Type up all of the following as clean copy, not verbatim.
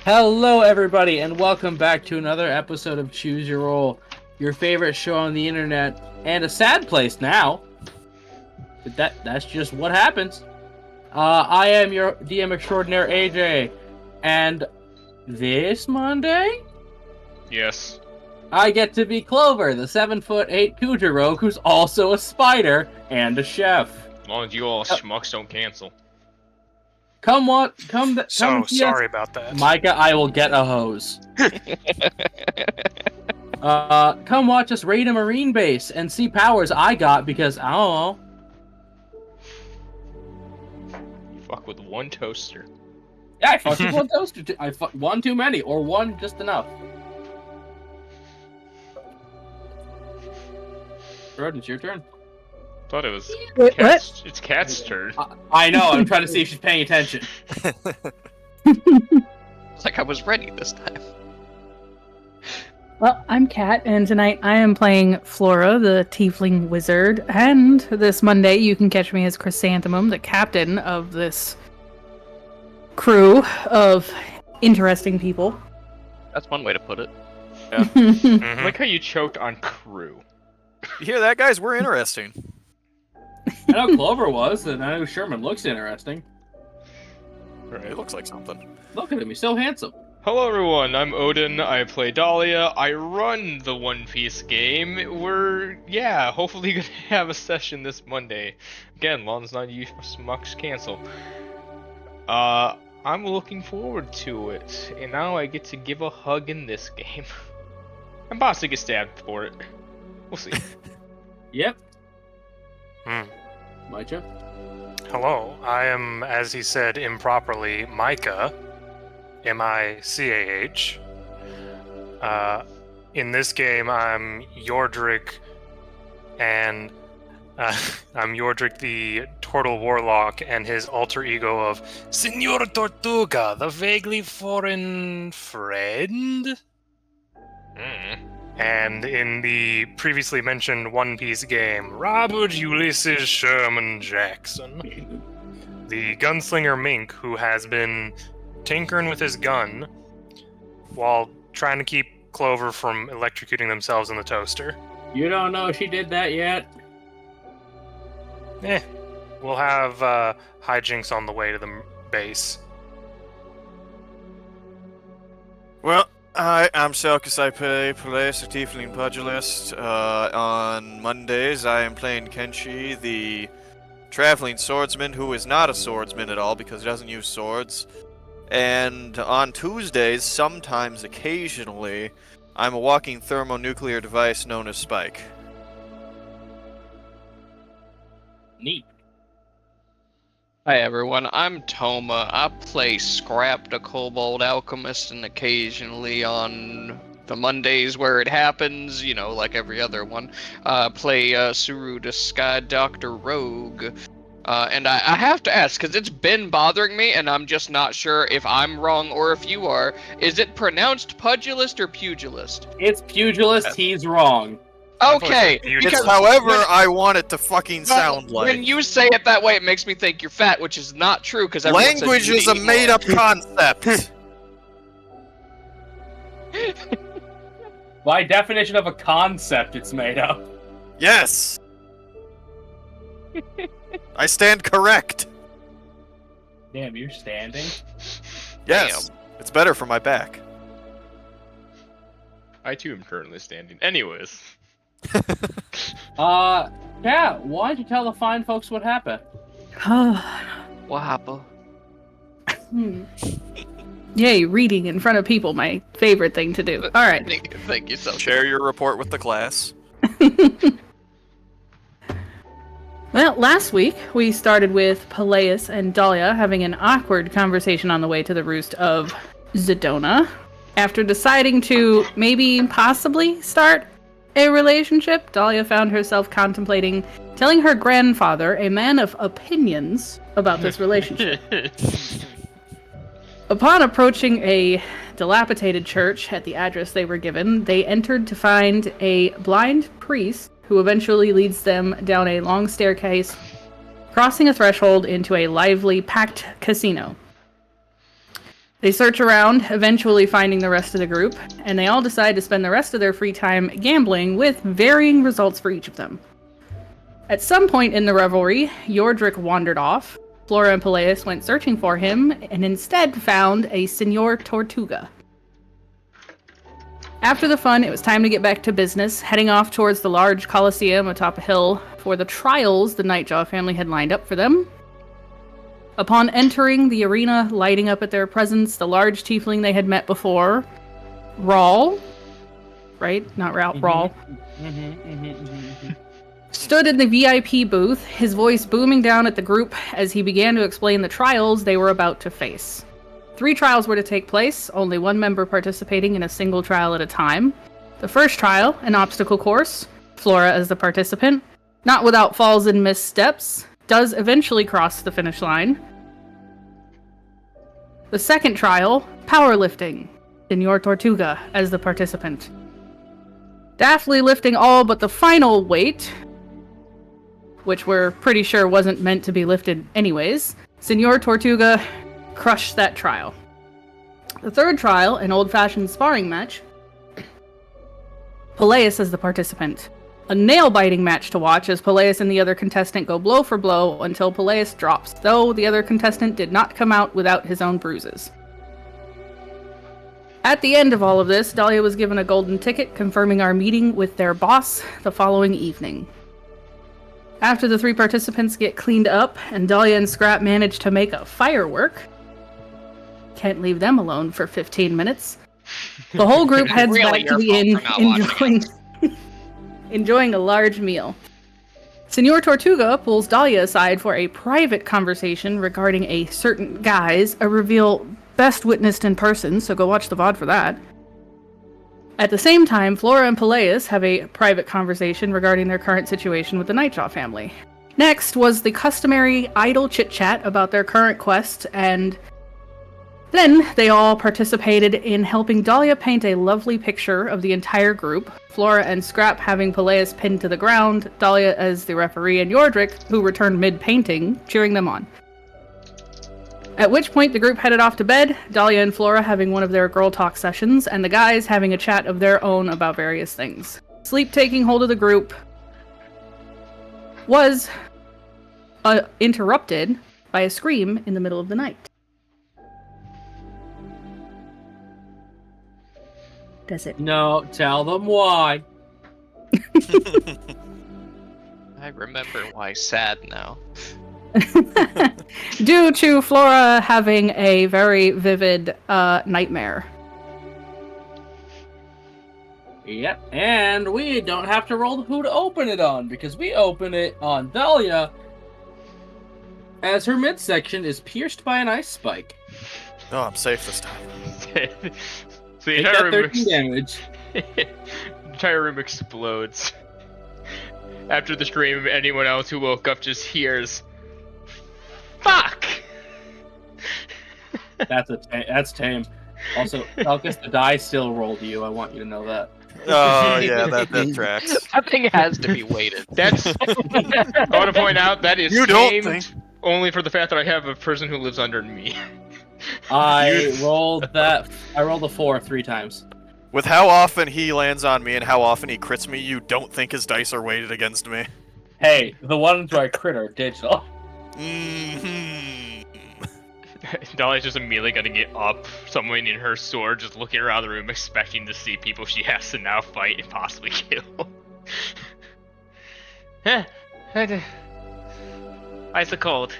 Hello, everybody, and welcome back to another episode of Choose Your Roll, your favorite show on the internet, and a sad place now. But that's just what happens. I am your DM extraordinaire, AJ, and this Monday, yes, I get to be Clover, the 7'8" Cougar Rogue, who's also a spider and a chef. as long as you all schmucks don't cancel. Come Sorry see us. about that. Micah, I will get a hose. Come watch us raid a marine base and see powers I got because, I don't know. You fuck with one toaster. Yeah, I fucked with one toaster. I fucked one too many, or one just enough. Rod, it's your turn. Thought it was Wait, Cat's, it's Cat's turn. I know, I'm trying to see if she's paying attention. It's like I was ready this time. Well, I'm Kat, and tonight I am playing Flora, the Tiefling Wizard, and this Monday you can catch me as Chrysanthemum, the captain of this crew of interesting people. That's one way to put it. I like how you choked on crew. You hear that, guys? We're interesting. I know Clover was, and I know Sherman looks interesting. Right. It looks like something. Look at him, he's so handsome. Hello everyone, I'm Odin, I play Dahlia, I run the One Piece game. We're, hopefully gonna have a session this Monday. Again, long as not you schmucks cancel. I'm looking forward to it, and now I get to give a hug in this game. I'm about to get stabbed for it. We'll see. Yep. Hmm. Micah? Hello, I am, as he said improperly, Micah. M-I-C-A-H. In this game, I'm Yordrick, and I'm Yordrick the Turtle Warlock, and his alter ego of Senor Tortuga, the vaguely foreign friend. And in the previously mentioned One Piece game, Robert Ulysses Sherman Jackson, the gunslinger mink who has been tinkering with his gun while trying to keep Clover from electrocuting themselves in the toaster. You don't know she did that yet? We'll have hijinks on the way to the base. Well, I'm Selkus. I play the Tiefling Pugilist. On Mondays, I am playing Kenshi, the traveling swordsman who is not a swordsman at all because he doesn't use swords. And on Tuesdays, sometimes, occasionally, I'm a walking thermonuclear device known as Spike. Neat. Hi everyone, I'm Toma. I play Scrap, the Kobold Alchemist, and occasionally on the Mondays where it happens, you know, like every other one, play Suru, the Sky Doctor Rogue. And I have to ask, because it's been bothering me, and I'm just not sure if I'm wrong or if you are. Is it pronounced pugilist or pugilist? It's pugilist, he's wrong. Okay, It's however I want it to fucking sound like. when you say it that way, it makes me think you're fat, which is not true, because Language is a made-up concept! By definition of a concept, it's made up. Yes! I stand correct! Damn, you're standing? Yes, it's better for my back. I too am currently standing. Anyways. Yeah, why don't you tell the fine folks what happened? What happened? Yay, reading in front of people, my favorite thing to do. All right. Thank you so much. Share your report with the class. Well, last week we started with Peleus and Dahlia having an awkward conversation on the way to the roost of Zedona. After deciding to possibly start a relationship, Dahlia found herself contemplating telling her grandfather, a man of opinions, about this relationship. Upon approaching a dilapidated church at the address they were given, they entered to find a blind priest who eventually leads them down a long staircase, crossing a threshold into a lively, packed casino. They search around, eventually finding the rest of the group, and they all decide to spend the rest of their free time gambling with varying results for each of them. At some point in the revelry, Yordrick wandered off. Flora and Peleus went searching for him, and instead found a Senor Tortuga. After the fun, it was time to get back to business, heading off towards the large coliseum atop a hill for the trials the Nightjaw family had lined up for them. Upon entering the arena, lighting up at their presence, the large tiefling they had met before, Rawl, right? Not Rawl. Stood in the VIP booth, his voice booming down at the group as he began to explain the trials they were about to face. 3 trials were to take place, only 1 member participating in a single trial at a time. The first trial, an obstacle course, Flora as the participant, not without falls and missteps, does eventually cross the finish line. The second trial, powerlifting, Senor Tortuga as the participant. Daftly lifting all but the final weight, which we're pretty sure wasn't meant to be lifted anyways, Senor Tortuga crushed that trial. The third trial, an old-fashioned sparring match, Peleus as the participant. A nail-biting match to watch as Peleus and the other contestant go blow for blow until Peleus drops, though the other contestant did not come out without his own bruises. At the end of all of this, Dahlia was given a golden ticket confirming our meeting with their boss the following evening. After the 3 participants get cleaned up and Dahlia and Scrap manage to make a firework, can't leave them alone for 15 minutes, the whole group heads Really back to the inn, enjoying a large meal. Senor Tortuga pulls Dahlia aside for a private conversation regarding a certain guise, a reveal best witnessed in person, so go watch the VOD for that. At the same time, Flora and Peleus have a private conversation regarding their current situation with the Nightjaw family. Next was the customary idle chit-chat about their current quest, and then they all participated in helping Dahlia paint a lovely picture of the entire group, Flora and Scrap having Peleus pinned to the ground, Dahlia as the referee, and Yordrick, who returned mid-painting, cheering them on. At which point the group headed off to bed, Dahlia and Flora having one of their girl talk sessions, and the guys having a chat of their own about various things. Sleep taking hold of the group was interrupted by a scream in the middle of the night. Does it? No, tell them why. I remember why sad now. Due to Flora having a very vivid nightmare. Yep, and we don't have to roll who to open it on, because we open it on Dahlia as her midsection is pierced by an ice spike. Oh, I'm safe this time. So the Take entire that room, 13 damage. the entire room explodes. After the scream, anyone else who woke up just hears, "Fuck!" That's tame. Also, Falcus, the die still rolled you. I want you to know that. Oh, yeah, that tracks. That thing has to be weighted. That's. I want to point out that is You don't tamed think- only for the fact that I have a person who lives under me. I rolled a 4 3 times. With how often he lands on me and how often he crits me, you don't think his dice are weighted against me. Hey, the ones where I crit are digital. Mm-hmm. Dolly's just immediately gonna get up, summoning in her sword, just looking around the room, expecting to see people she has to now fight and possibly kill. Ice a cold.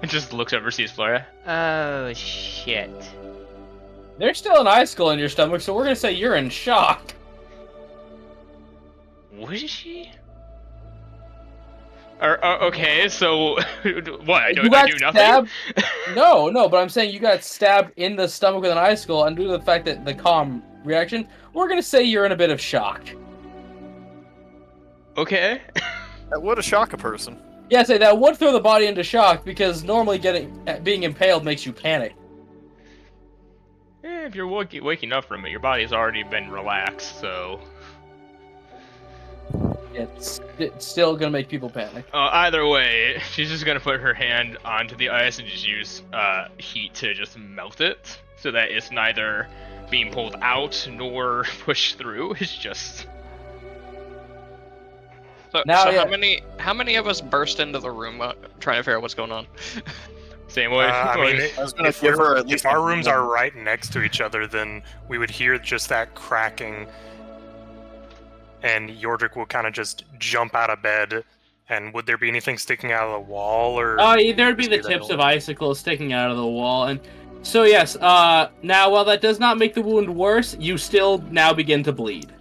And just looks over, sees Flora. Oh shit. There's still an icicle in your stomach, so we're gonna say you're in shock. Was she? Okay, so what? I do nothing. Stabbed? No, but I'm saying you got stabbed in the stomach with an icicle, and due to the fact that the calm reaction, we're gonna say you're in a bit of shock. Okay. That would shock a person. Yeah, say that would throw the body into shock because normally being impaled makes you panic. If you're waking up from it, your body's already been relaxed, so. It's still gonna make people panic. Either way, she's just gonna put her hand onto the ice and just use heat to just melt it, so that it's neither being pulled out nor pushed through. It's just. So, Now, so yeah. how many of us burst into the room trying to figure out what's going on? Same way. I mean, I was gonna if give her at if least our a rooms one. are right next to each other, then we would hear just that cracking, and Yordrik will kind of just jump out of bed. And would there be anything sticking out of the wall, or? There'd be the just tips that of icicles sticking out of the wall, and so yes. Now, while that does not make the wound worse, you still now begin to bleed.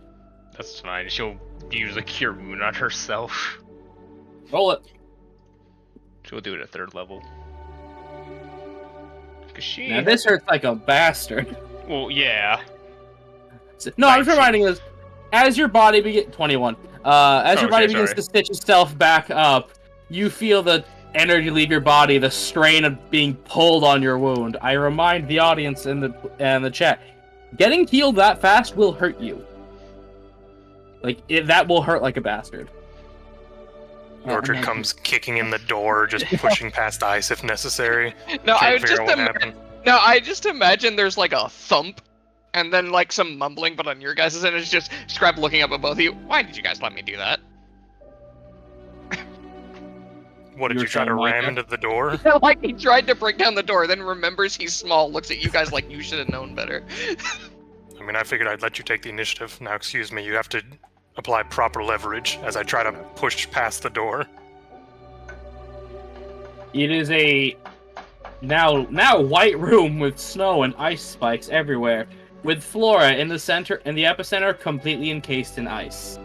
That's fine. She'll use a cure wound on herself. Roll it. She'll do it at 3rd level. Cause she. Now this hurts like a bastard. Well, yeah. No, I'm just 19. reminding us. As your body begins 21. As your body okay, begins sorry. to stitch itself back up, you feel the energy leave your body, the strain of being pulled on your wound. I remind the audience in the chat, getting healed that fast will hurt you. That will hurt like a bastard. Yordrik comes kicking in the door, just pushing past ice if necessary. No, Can't I would figure just out what happened. I just imagine there's like a thump, and then like some mumbling, but on your guys' end, it's just Scrap looking up at both of you. Why did you guys let me do that? What, did You you were try to saying, ram Micah? into the door? Like he tried to break down the door, then remembers he's small, looks at you guys like you should have known better. I mean, I figured I'd let you take the initiative. Now, excuse me, you have to apply proper leverage as I try to push past the door. It is a now white room with snow and ice spikes everywhere, with Flora in the center and the epicenter completely encased in ice.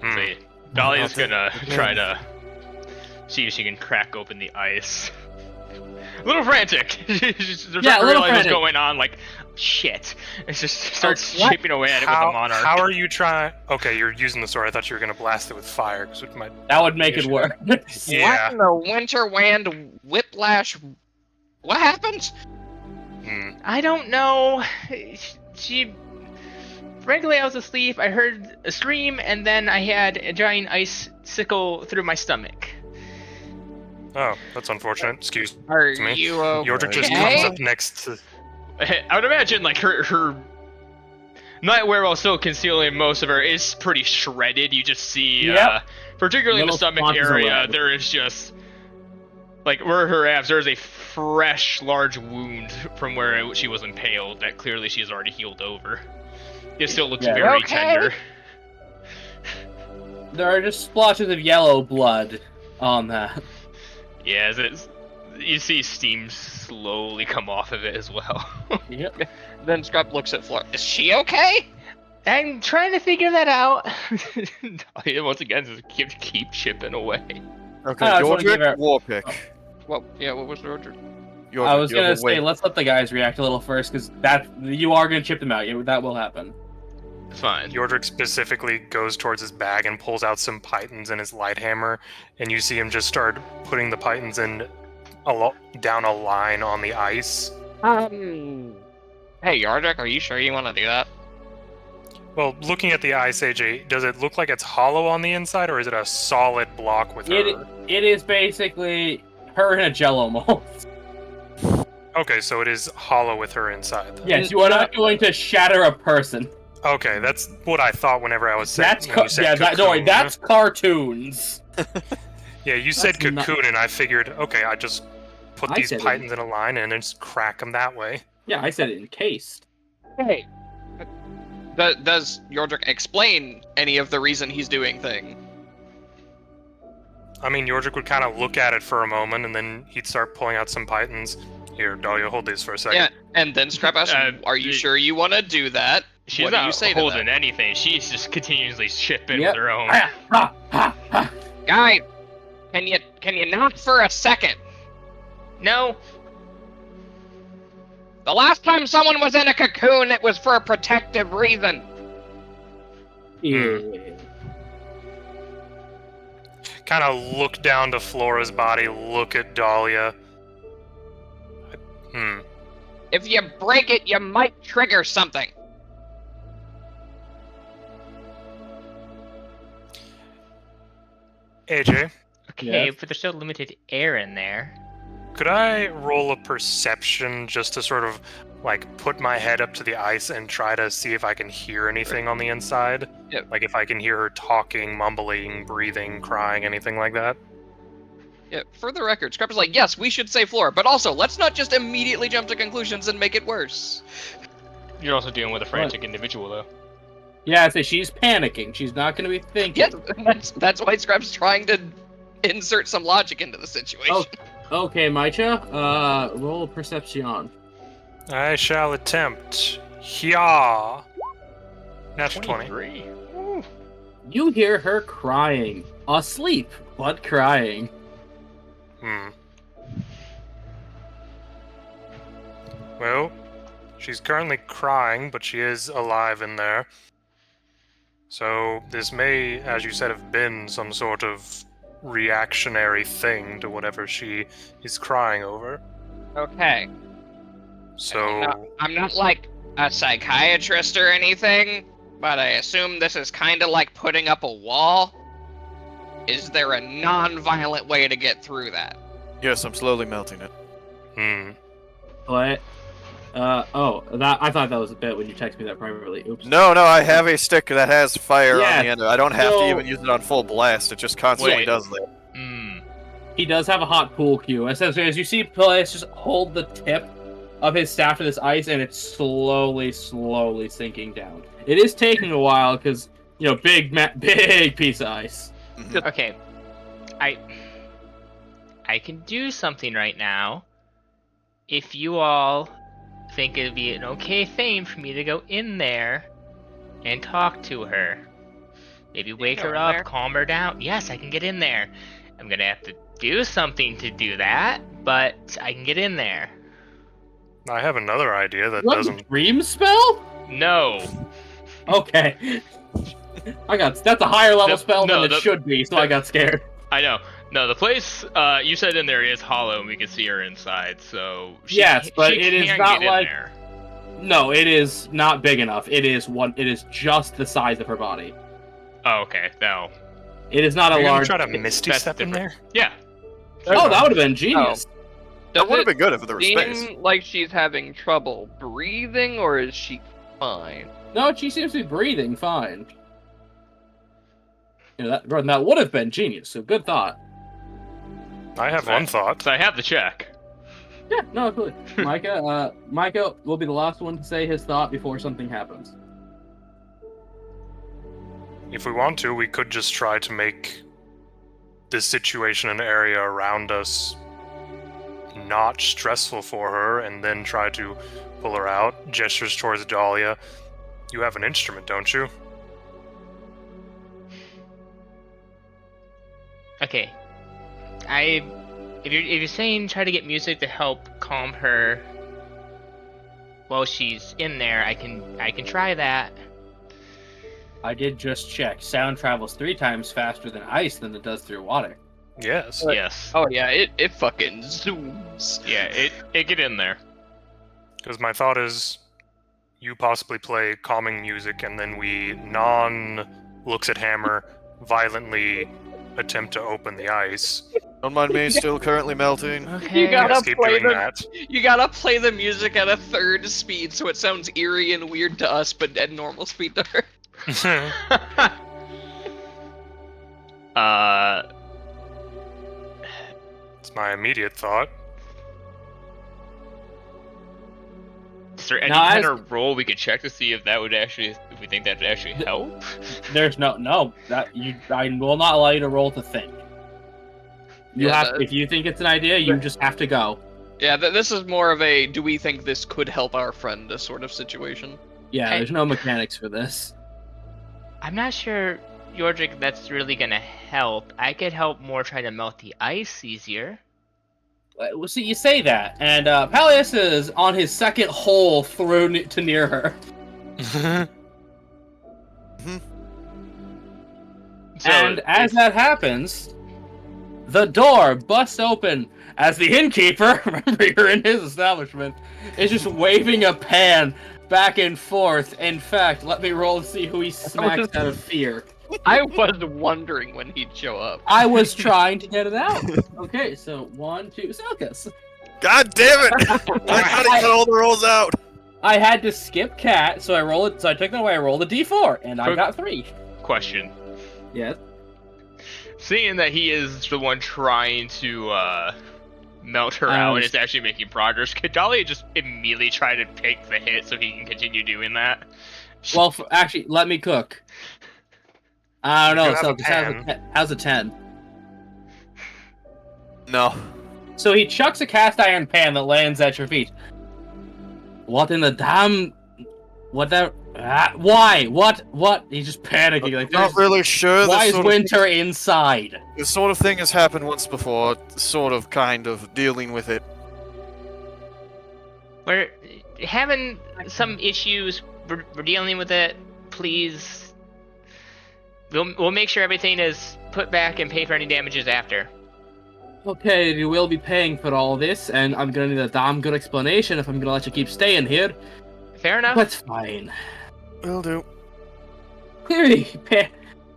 Hmm. Wait, Dahlia's Nothing. gonna try to see if she can crack open the ice. A little frantic. They're trying Yeah, a to little realize what's frantic. going on. Like, shit. It just starts What? chipping away at it with the monarch. How are you trying? Okay, you're using the sword. I thought you were gonna blast it with fire, because it might. That would make it work. Yeah. What in the winter wind whiplash? What happens? Hmm. I don't know. She. Frankly, I was asleep. I heard a scream, and then I had a giant icicle through my stomach. Oh, that's unfortunate. Excuse Are me. you Yordrik just okay? comes up next to. I would imagine, like, her nightwear, while still concealing most of her, is pretty shredded. You just see, Yep. particularly in the Little stomach spots of area, red. there is just, like, where her abs, there's a fresh, large wound from where she was impaled that clearly she's already healed over. It still looks Yeah. very Okay. tender. There are just splotches of yellow blood on that. Yeah, you see steam slowly come off of it as well. Yep. Then Scrap looks at Flora. Is she okay? I'm trying to figure that out. Dahlia, once again, just keep chipping away. Okay, I just wanna give her- Yordrik, war pick. Well, yeah. What was the order? Yordrik, I was you have gonna a say, win. let's let the guys react a little first, because that you are gonna chip them out. That will happen. It's fine. Yordrik specifically goes towards his bag and pulls out some pythons and his light hammer, and you see him just start putting the pythons in down a line on the ice. Hey, Yordrik, are you sure you want to do that? Well, looking at the ice, AJ, does it look like it's hollow on the inside, or is it a solid block with her? It is basically her in a Jello mold. Okay, so it is hollow with her inside. then. Yes, you are not going to shatter a person. Okay, that's what I thought whenever I was saying. That's when you said don't worry, cocoon. that's cartoons. Yeah, you said that's not- cocoon, and I figured, okay, I just put I these said it. pythons in a line and then just crack them that way. Yeah, I said it encased. Hey. Does Yordrik explain any of the reason he's doing thing? I mean, Yordrik would kind of look at it for a moment, and then he'd start pulling out some pythons. Here, Dahlia, hold these for a second. Yeah, and then Scrap asks, "Are you sure you want to do that?" She's What do not you say to holding that? anything. She's just continuously chipping Yep. with her own. Ha, ha, ha, ha. Guys, can you not for a second? No, The last time someone was in a cocoon, it was for a protective reason. Yeah. Kind of look down to Flora's body, look at Dahlia. If you break it, you might trigger something. AJ, Okay, Yes. but there's still limited air in there. could I roll a perception just to sort of like put my head up to the ice and try to see if I can hear anything on the inside? Yep. Like if I can hear her talking, mumbling, breathing, crying, anything like that? Yeah, for the record, Scrap is like, yes, we should say Flora, but also, let's not just immediately jump to conclusions and make it worse. You're also dealing with a frantic individual, though. Yeah, I say she's panicking. She's not going to be thinking. Yeah, that's why Scrap's trying to insert some logic into the situation. Oh, okay, Maicha, roll a perception. I shall attempt. Yeah. Natural 20. 23. You hear her crying. Asleep, but crying. Well, she's currently crying, but she is alive in there. So this may, as you said, have been some sort of reactionary thing to whatever she is crying over. Okay. So I'm not like a psychiatrist or anything, but I assume this is kind of like putting up a wall. Is there a non-violent way to get through that? Yes, I'm slowly melting it. What? I thought that was a bit when you texted me that privately. Oops. No, I have a stick that has fire Yeah, on the end of it. I don't have to so- even use it on full blast. It just constantly Wait. does that. He does have a hot pool cue. Essentially, as you see Peleus just hold the tip of his staff to this ice, and it's slowly sinking down. It is taking a while because, big piece of ice. Okay, I can do something right now. If you all think it'd be an okay thing for me to go in there and talk to her. Maybe wake go her in up, there? calm her down. Yes, I can get in there. I'm gonna have to do something to do that, but I can get in there. I have another idea that What, doesn't. dream spell? No. Okay. That's a higher level spell no, than it should be, so I got scared. I know. No, the place you said in there is hollow, and we can see her inside. So Yes, but it is can not get in like- there. No, it is not big enough. It is just the size of her body. Oh, okay. No. It is not Are a you gonna large. try to misty That's step in there? Yeah. Oh, that would have been genius. That would have Does been good if there was it space. seem like she's having trouble breathing, or is she fine? No, she seems to be breathing fine. That would have been genius. So good thought. I have one thought. So I have the check. Yeah, no, absolutely. Micah will be the last one to say his thought before something happens. If we want to, we could just try to make this situation and area around us not stressful for her, and then try to pull her out. Gestures towards Dahlia. You have an instrument, don't you? Okay. If you're saying try to get music to help calm her while she's in there, I can try that. I did just check. Sound travels 3 times faster than ice than it does through water. Yes. Yes. Oh yeah, it fucking zooms. Yeah. It get in there. Because my thought is, you possibly play calming music, and then we looks at Hammer, violently attempt to open the ice. Don't mind me, still currently melting. Okay. You gotta Yes, keep play doing the that. you gotta play the music at a 3rd speed so it sounds eerie and weird to us, but at normal speed to her. It's my immediate thought. Is there any Now, kind as- of roll we could check to see if that would actually, if we think that would actually help? There's no I will not allow you to roll to think. If you think it's an idea, you just have to go. Yeah, this is more of a do we think this could help our friend sort of situation. Yeah, Hey. there's no mechanics for this. I'm not sure, Yordrick, that's really gonna help. I could help more try to melt the ice easier. Well, see, you say that, and Peleus is on his second hole through to near her. So And as that happens, the door busts open as the innkeeper, remember you're in his establishment, is just waving a pan back and forth. In fact, let me roll and see who he smacks out of fear. I was wondering when he'd show up. I was trying to get it out. Okay, so 1, 2, Selkus. God damn it! I thought he got all the rolls out. I had to skip cat, so I roll it. So I took that away. I rolled a d4, and I got 3. Question. Yes. Seeing that he is the one trying to melt her out and is actually making progress, could Dahlia just immediately try to take the hit so he can continue doing that? Well, actually, let me cook. I don't know. You have a So how's a 10? No. So he chucks a cast iron pan that lands at your feet. What in the damn? What that? Why? What? He's just panicking. Like, Not really sure. why is winter inside? This sort of thing has happened once before. Sort of, kind of, dealing with it. We're having some issues. We're dealing with it. Please. We'll make sure everything is put back and pay for any damages after. Okay, you will be paying for all this, and I'm gonna need a damn good explanation if I'm gonna let you keep staying here. Fair enough. That's fine. Will do. Clearly,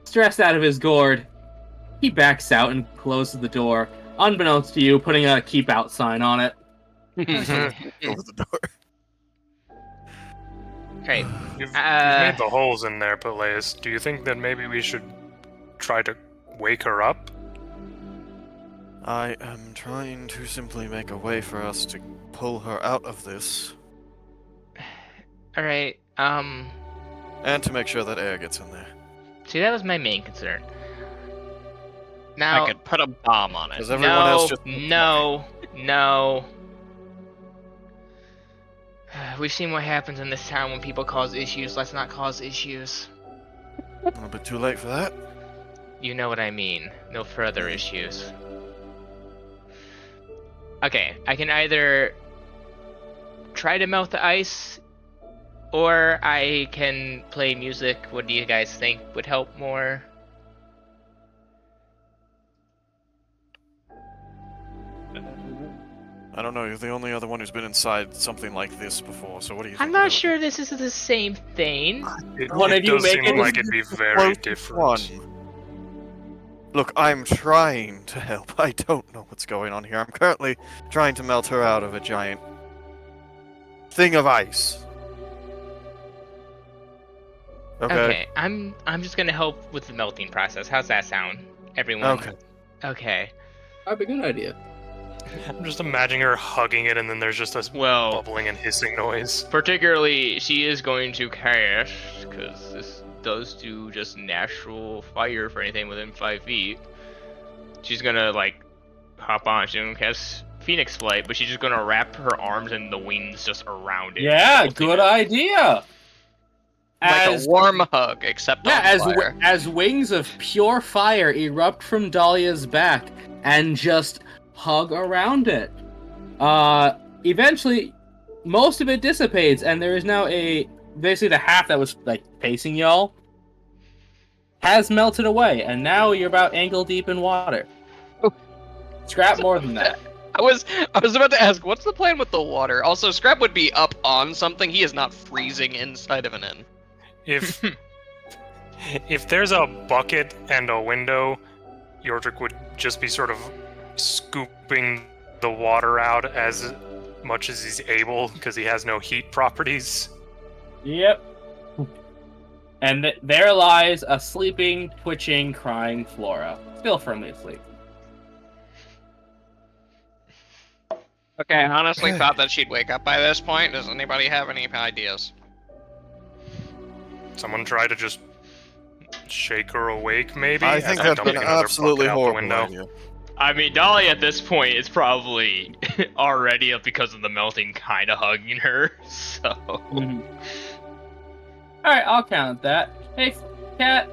stressed out of his gourd, he backs out and closes the door, unbeknownst to you, putting a keep out sign on it. Close the door. Great. You've made the holes in there, Peleus. Do you think that maybe we should try to wake her up? I am trying to simply make a way for us to pull her out of this, Alright, and to make sure that air gets in there. see, that was my main concern. Now, I could put a bomb on it. Because everyone else just... no. We've seen what happens in this town when people cause issues. Let's not cause issues. A little bit too late for that. You know what I mean. No further issues. Okay, I can either try to melt the ice, or I can play music. What do you guys think would help more? I don't know, you're the only other one who's been inside something like this before, so what do you think? I'm not sure this is the same thing. One of It you does make seem it- like it'd be very Close different. one. Look, I'm trying to help. I don't know what's going on here. I'm currently trying to melt her out of a giant thing of ice. Okay, I'm just gonna help with the melting process. How's that sound, everyone? Okay. Okay. That'd be a good idea. I'm just imagining her hugging it, and then there's just a Well, bubbling and hissing noise. particularly, she is going to cast, because this does do just natural fire for anything within 5 feet. She's gonna, like, hop on. She's gonna cast Phoenix Flight, but she's just gonna wrap her arms and the wings just around it. Yeah, melting good it. idea. Like a warm hug, except Yeah, on fire. as wings of pure fire erupt from Dahlia's back and just hug around it. Eventually, most of it dissipates, and there is now basically the half that was like facing y'all has melted away, and now you're about ankle deep in water. Scrap more than that. I was about to ask, what's the plan with the water? Also, Scrap would be up on something. He is not freezing inside of an inn. If there's a bucket and a window, Yordrik would just be sort of scooping the water out as much as he's able, because he has no heat properties. Yep. And there lies a sleeping, twitching, crying Flora, still firmly asleep. Okay, I honestly thought that she'd wake up by this point. Does anybody have any ideas? Someone try to just shake her awake, maybe? I think as that's dumping an another absolutely bucket out the horrible window. idea. I mean, Dolly at this point is probably already up because of the melting kind of hugging her, so... Alright, I'll count that. Hey, cat.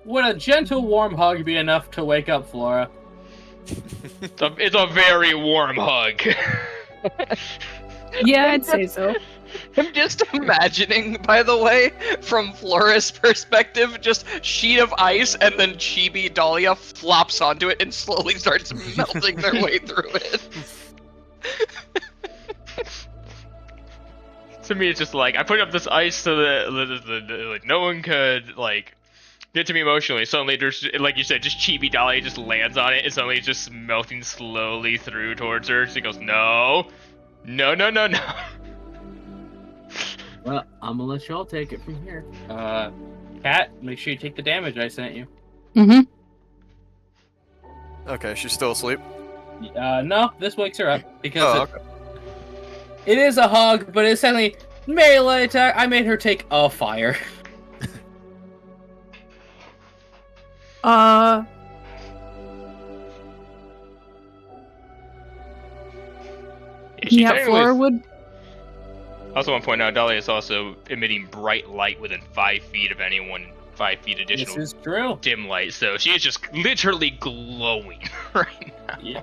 Would a gentle, warm hug be enough to wake up Flora? It's a very warm hug. Yeah, I'd say so. I'm just imagining, by the way, from Flora's perspective, just sheet of ice, and then Chibi Dahlia flops onto it and slowly starts melting their way through it. To me, it's just like, I put up this ice so that like, no one could, like, get to me emotionally. Suddenly, there's, like you said, just chibi Dahlia just lands on it, and suddenly it's just melting slowly through towards her. She goes, no. No, no, no, no. Well, I'm gonna let y'all take it from here. Kat, make sure you take the damage I sent you. Mm-hmm. Okay, she's still asleep. No, this wakes her up because Oh, okay. it is a hug, but it's suddenly melee attack. I made her take a fire. She Yeah, technically- Flora would. I also want to point out, Dahlia is also emitting bright light within 5 feet of anyone, 5 feet This additional is true. dim light, so she is just literally glowing right now. Yeah.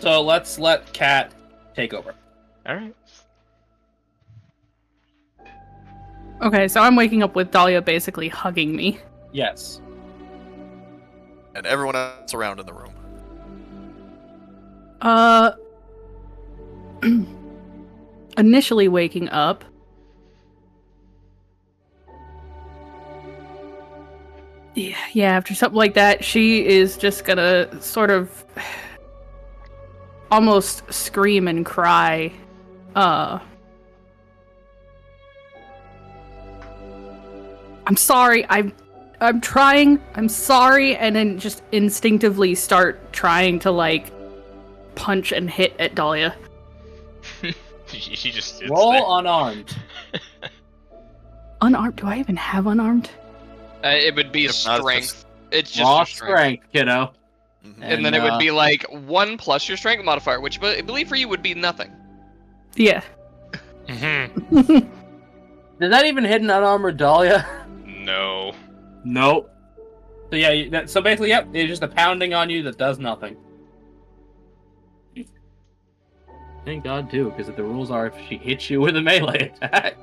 So let's let Kat take over. Alright. Okay, so I'm waking up with Dahlia basically hugging me. Yes. And everyone else around in the room. Initially waking up. Yeah, after something like that, she is just gonna sort of almost scream and cry. I'm sorry. I'm trying. I'm sorry, and then just instinctively start trying to like punch and hit at Dahlia. She just sits Roll there. unarmed. Unarmed? Do I even have unarmed? It would be If not, it's strength. It's just Raw your strength. strength, kiddo. Mhm. And then it would be like 1 plus your strength modifier, which I believe for you would be nothing. Yeah. Mm-hmm. Did that even hit an unarmored Dahlia? No. Nope. So yeah, so basically, yep, it's just a pounding on you that does nothing. Thank God, too, because the rules are if she hits you with a melee attack.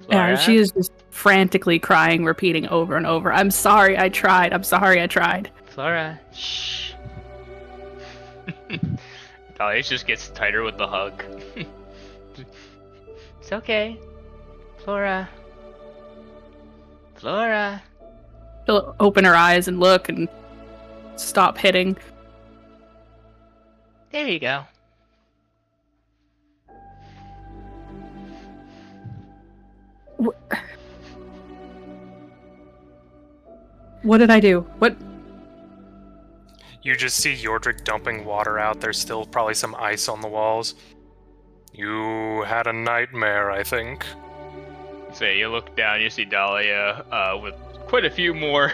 Yeah, she is just frantically crying, repeating over and over, I'm sorry, I tried. I'm sorry, I tried. Flora, shh. Dahlia just gets tighter with the hug. It's okay. Flora. Flora. She'll open her eyes and look and stop hitting. There you go. What did I do? What? You just see Yordrick dumping water out. There's still probably some ice on the walls. You had a nightmare, I think. So you look down, you see Dahlia with quite a few more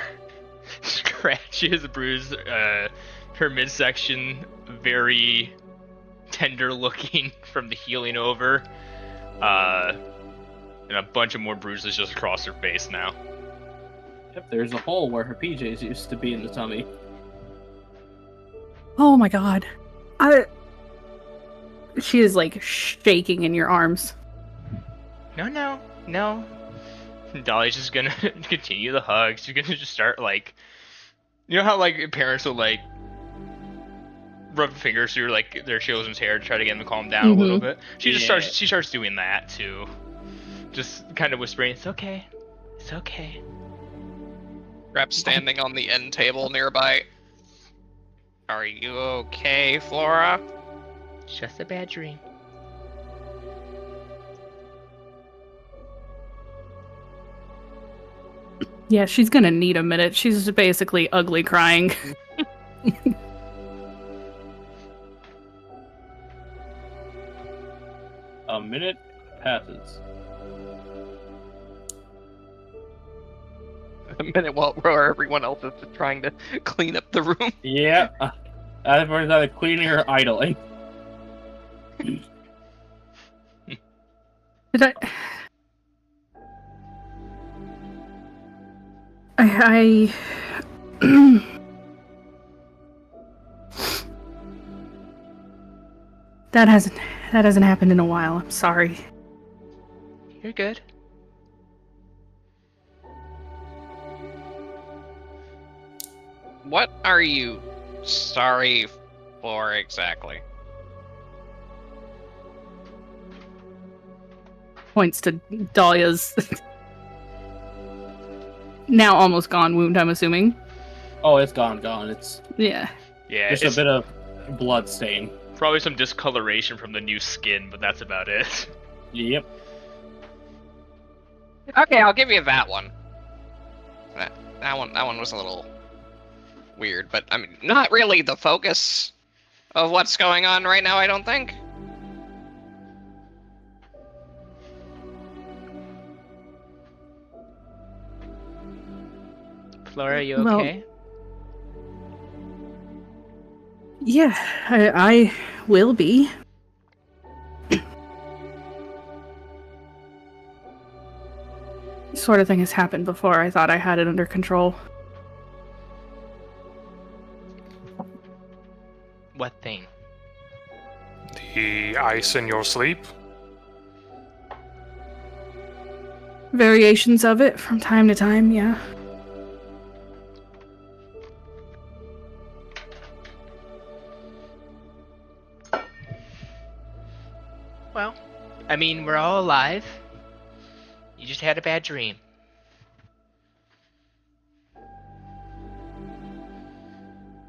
scratches, bruises. Her midsection very tender looking from the healing over. And a bunch of more bruises just across her face now. Yep, there's a hole where her PJs used to be in the tummy. Oh my god. She is like shaking in your arms. No. Dahlia's just gonna continue the hug. She's gonna just start like, you know how like parents will like rub fingers through like their children's hair to try to get them to calm down a little bit. She just starts doing that too, just kind of whispering, "It's okay, it's okay." Grab standing on the end table nearby. Are you okay, Flora? Just a bad dream. Yeah, she's gonna need a minute. She's basically ugly crying. A minute passes. A minute while everyone else is just trying to clean up the room. Yeah. Everyone's either cleaning or idling. Did I that hasn't happened in a while. I'm sorry. You're good. What are you sorry for exactly? points to Dahlia's now almost gone wound, I'm assuming. Oh, it's gone. It's Yeah. Yeah, just it's a bit of blood stain. probably some discoloration from the new skin, but that's about it. Yep. Okay, I'll give you that one. That one was a little weird, but I mean, not really the focus of what's going on right now, I don't think. Flora, you Well- okay? Yeah, I will be. This sort of thing has happened before. I thought I had it under control. What thing? The ice in your sleep? Variations of it from time to time, yeah. Well, I mean, we're all alive. You just had a bad dream.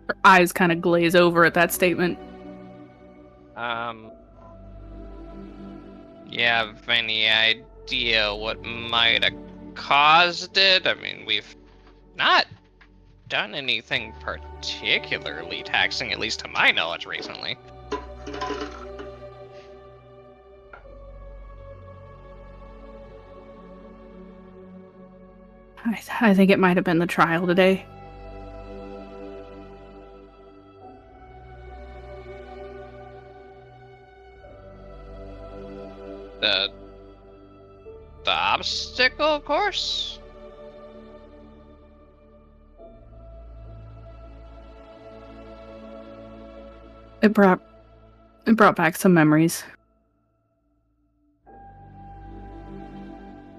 Her eyes kind of glaze over at that statement. You have any idea what might have caused it? I mean, we've not done anything particularly taxing, at least to my knowledge, recently. I think it might have been the trial today. The obstacle course? It brought back some memories.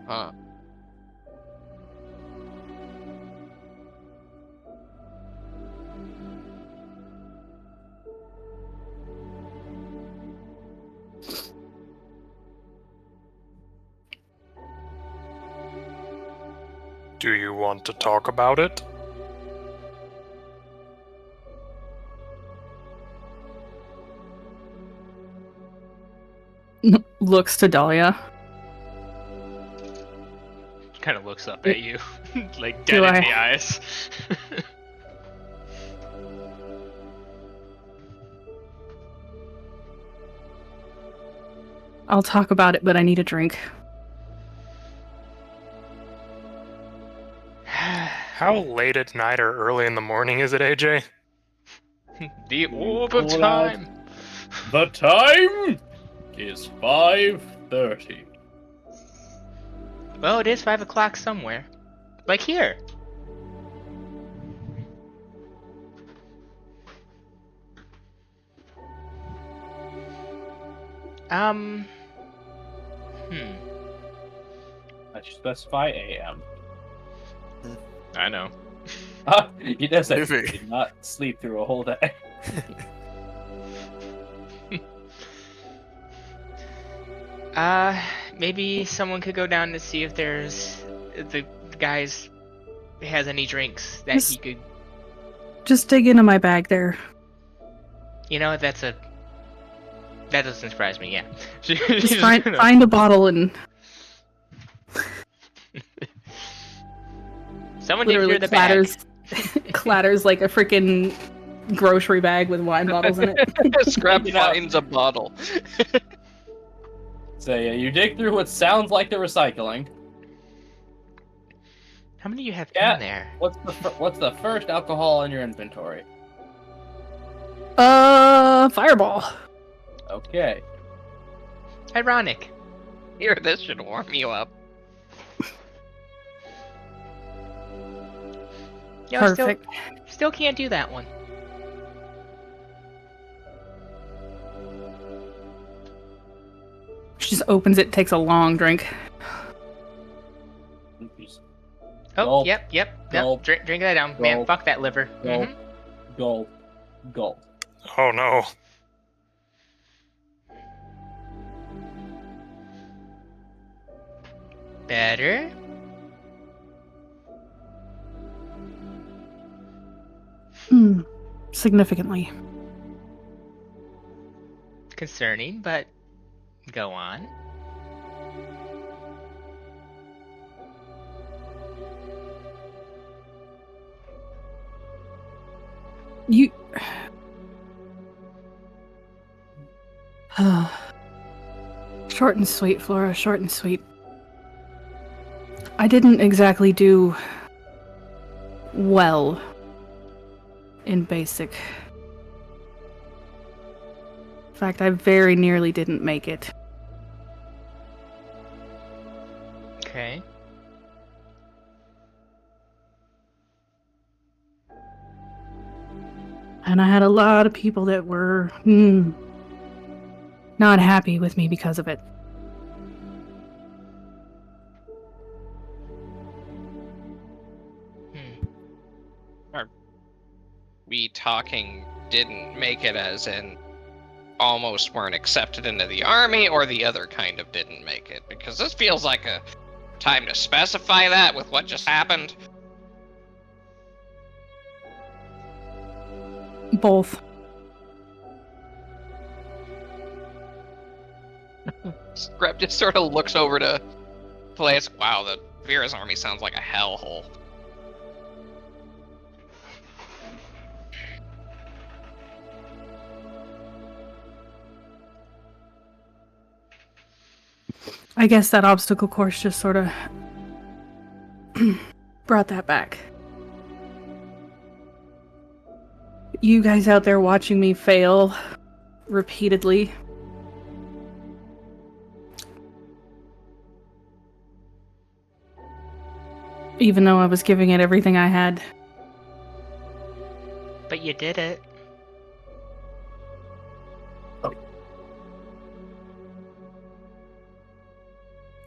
Huh. Do you want to talk about it? Looks to Dahlia. Kind of looks up at you, like Do dead in I- the eyes. I'll talk about it, but I need a drink. How late at night or early in the morning is it, AJ? The orb of Pull it out. time. The time is 5:30. Well, it is 5 o'clock somewhere. Like here. I should specify AM. I know. You just said Maybe. did not sleep through a whole day. Maybe someone could go down to see if there's the guys has any drinks that he could. Just dig into my bag there. You know, that doesn't surprise me. Yeah. Just find a bottle and Someone did literally hear the bag. clatters like a freaking grocery bag with wine bottles in it. Scrap You know- finds a bottle. So yeah, you dig through what sounds like the recycling. How many do you have Yeah. in there? What's the first alcohol in your inventory? Fireball. Okay. Ironic. Here, this should warm you up. Yo, Perfect. Still can't do that one. She just opens it, takes a long drink. Oh, Gulp. yep. No, Gulp. drink that down, man. Gulp. Fuck that liver. Gulp. Mhm. Gulp. Gulp. Oh no. Better? Significantly. Concerning, but go on. You. Short and sweet, Flora, short and sweet. I didn't exactly do well in basic. In fact, I very nearly didn't make it. Okay. And I had a lot of people that were not happy with me because of it. We talking didn't make it as in almost weren't accepted into the army, or the other kind of didn't make it? Because this feels like a time to specify that with what just happened. Both. Scrap just sort of looks over to Place. Wow, the Vera's army sounds like a hellhole. I guess that obstacle course just sort of brought that back. You guys out there watching me fail repeatedly. Even though I was giving it everything I had. But you did it.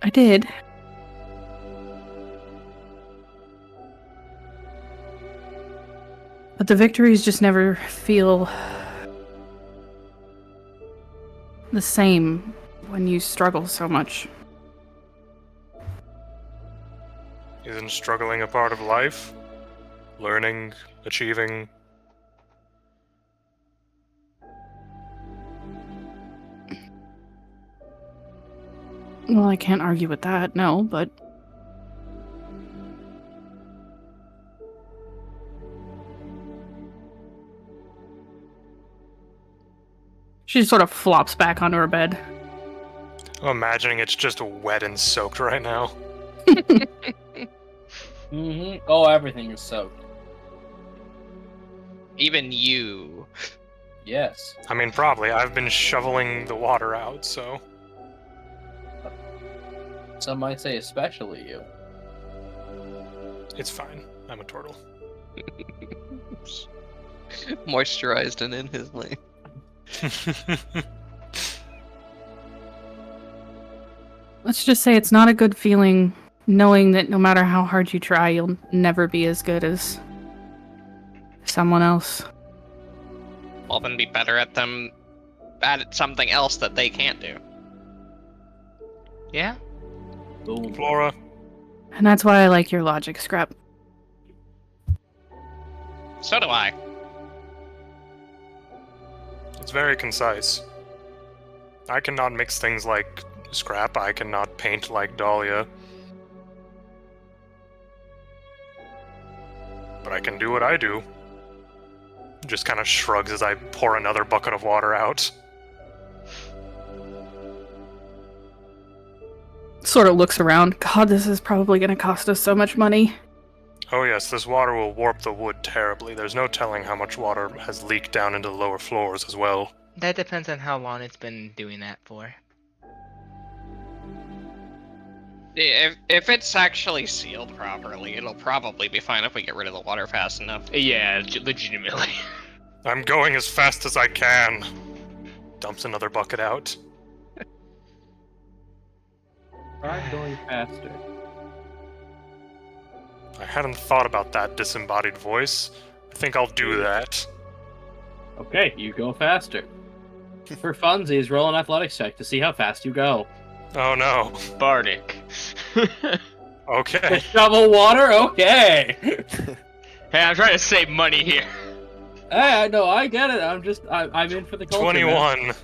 I did. But the victories just never feel the same when you struggle so much. Isn't struggling a part of life? Learning, achieving. Well, I can't argue with that, no, but... She just sort of flops back onto her bed. I'm imagining it's just wet and soaked right now. Mm-hmm. Oh, everything is soaked. Even you. Yes. I mean, probably. I've been shoveling the water out, so... Some might say especially you. It's fine. I'm a turtle. Moisturized and in his lane. Let's just say it's not a good feeling knowing that no matter how hard you try, you'll never be as good as someone else. Well, then be better at something else that they can't do. Yeah? Boom. Flora, And that's why I like your logic, Scrap. So do I. it's very concise. I cannot mix things like Scrap. I cannot paint like Dahlia. But I can do what I do. Just kind of shrugs as I pour another bucket of water out. Sort of looks around. God, this is probably going to cost us so much money. Oh yes, this water will warp the wood terribly. There's no telling how much water has leaked down into the lower floors as well. That depends on how long it's been doing that for. If it's actually sealed properly, it'll probably be fine if we get rid of the water fast enough. Yeah, legitimately. I'm going as fast as I can. Dumps another bucket out. Try going faster. I hadn't thought about that disembodied voice. I think I'll do that. Okay, you go faster. For funsies, roll an athletics check to see how fast you go. Oh no. Bardic. Okay. Shovel water? Okay. Hey, I'm trying to save money here. Hey, no, I get it. I'm in for the culture. 21. Man.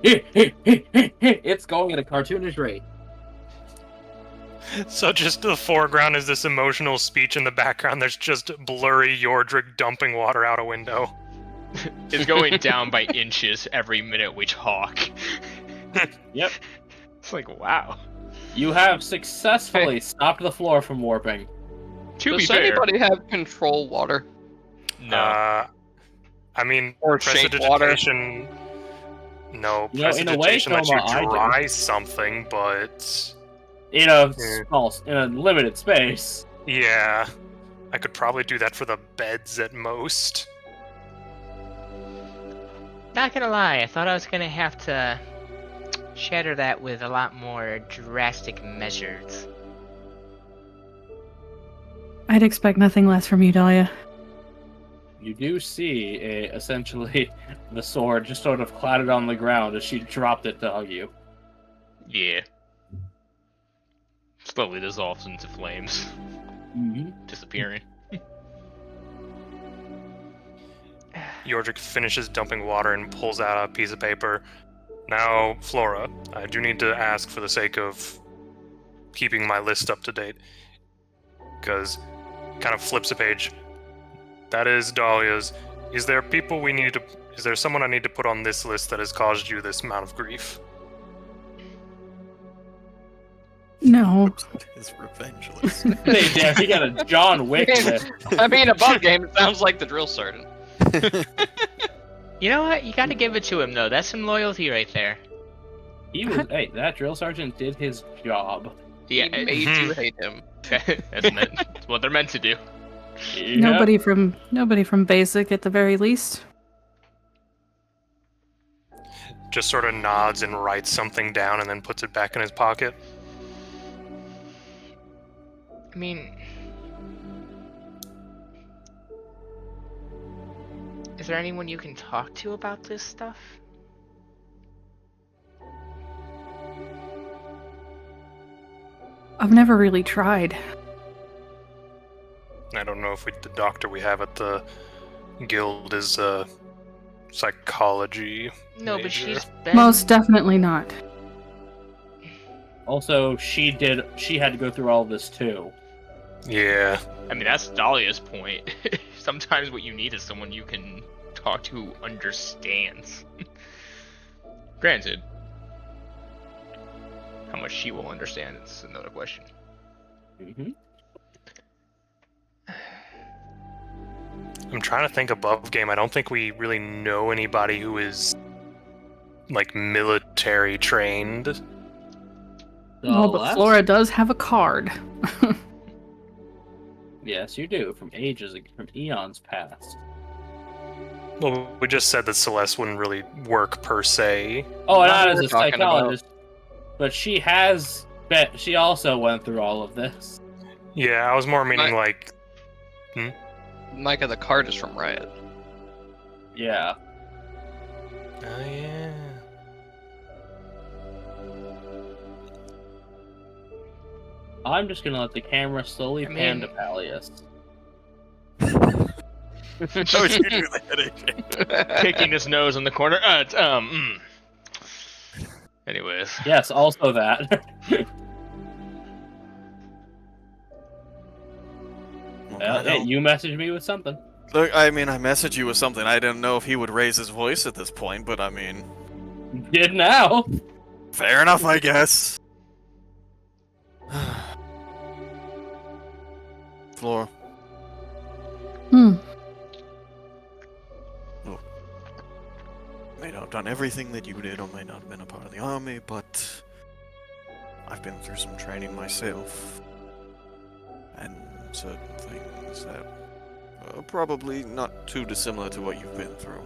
It's going at a cartoonish rate. So just the foreground is this emotional speech, in the background there's just blurry Yordrick dumping water out a window. It's going down by inches every minute we talk. Yep. It's like, wow. You have successfully stopped the floor from warping. To be Does fair, anybody have control water? no. I mean, Or shape water? prestidigitation. No, You know, in a way, prestidigitation lets you Toma, I do. dry something, but In a Yeah. in a limited space. yeah, I could probably do that for the beds at most. Not gonna lie, I thought I was gonna have to shatter that with a lot more drastic measures. I'd expect nothing less from you, Dahlia. You do see essentially the sword just sort of clattered on the ground as she dropped it to hug you. Yeah. Slowly dissolves into flames, disappearing. Yordrick finishes dumping water and pulls out a piece of paper. Now, Flora, I do need to ask for the sake of keeping my list up to date, because kind of flips a page. That is Dahlia's. Is there people we need to... Is there someone I need to put on this list that has caused you this amount of grief? No. His revenge list. Hey, damn, you got a John Wick list. I mean, above game, it sounds like the drill sergeant. You know what? You gotta give it to him, though. That's some loyalty right there. He was, hey, that drill sergeant did his job. He Yeah, made you hate him. that's what they're meant to do. Yep. Nobody from basic at the very least. Just sort of nods and writes something down and then puts it back in his pocket. I mean... Is there anyone you can talk to about this stuff? I've never really tried. I don't know if the doctor we have at the guild is psychology. No, but major. she's been... Most definitely not. Also, she had to go through all of this too. Yeah. I mean, that's Dahlia's point. Sometimes what you need is someone you can talk to who understands. Granted, how much she will understand is another question. Mm-hmm. I'm trying to think above game. I don't think we really know anybody who is like military trained. Oh, but Flora does have a card. Yes, you do. From eons past. Well, we just said that Celeste wouldn't really work per se. Oh, Not not what as we're a talking about. psychologist, but she has. She also went through all of this. Yeah, I was more meaning like. Micah, the card is from Riot. Yeah. Oh yeah. I'm just gonna let the camera slowly pan to Palius. How would you do that? Picking his nose in the corner. Anyways. Yes, also that. Hey, you messaged me with something. Look, I mean, I messaged you with something. I didn't know if he would raise his voice at this point, but I mean... You did now. Fair enough, I guess. Flora. May not have done everything that you did, or may not have been a part of the army, but I've been through some training myself, and certain things that are probably not too dissimilar to what you've been through.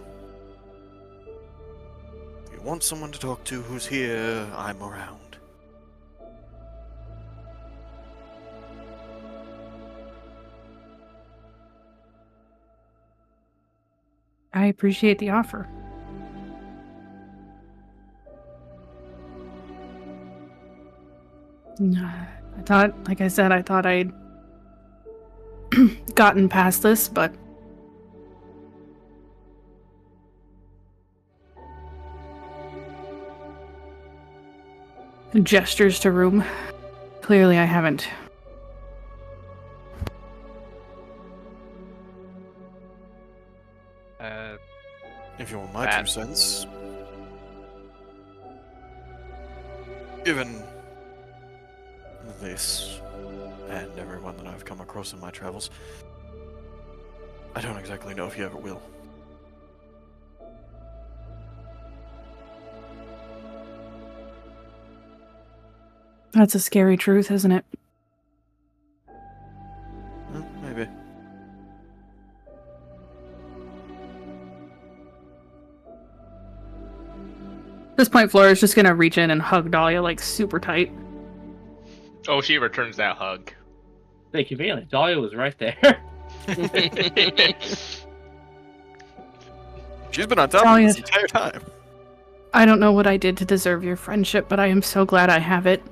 If you want someone to talk to who's here, I'm around. I appreciate the offer. Like I said, I thought I'd gotten past this, but gestures to room. Clearly I haven't. If you want my That- 2 cents. Given this and everyone that I've come across in my travels, I don't exactly know if you ever will. That's a scary truth, isn't it? Maybe. At this point, Flora's just gonna reach in and hug Dahlia like super tight. Oh, she returns that hug. Thank you, Bailey. Dahlia was right there. She's been on top of Talia. this entire time. I don't know what I did to deserve your friendship, but I am so glad I have it.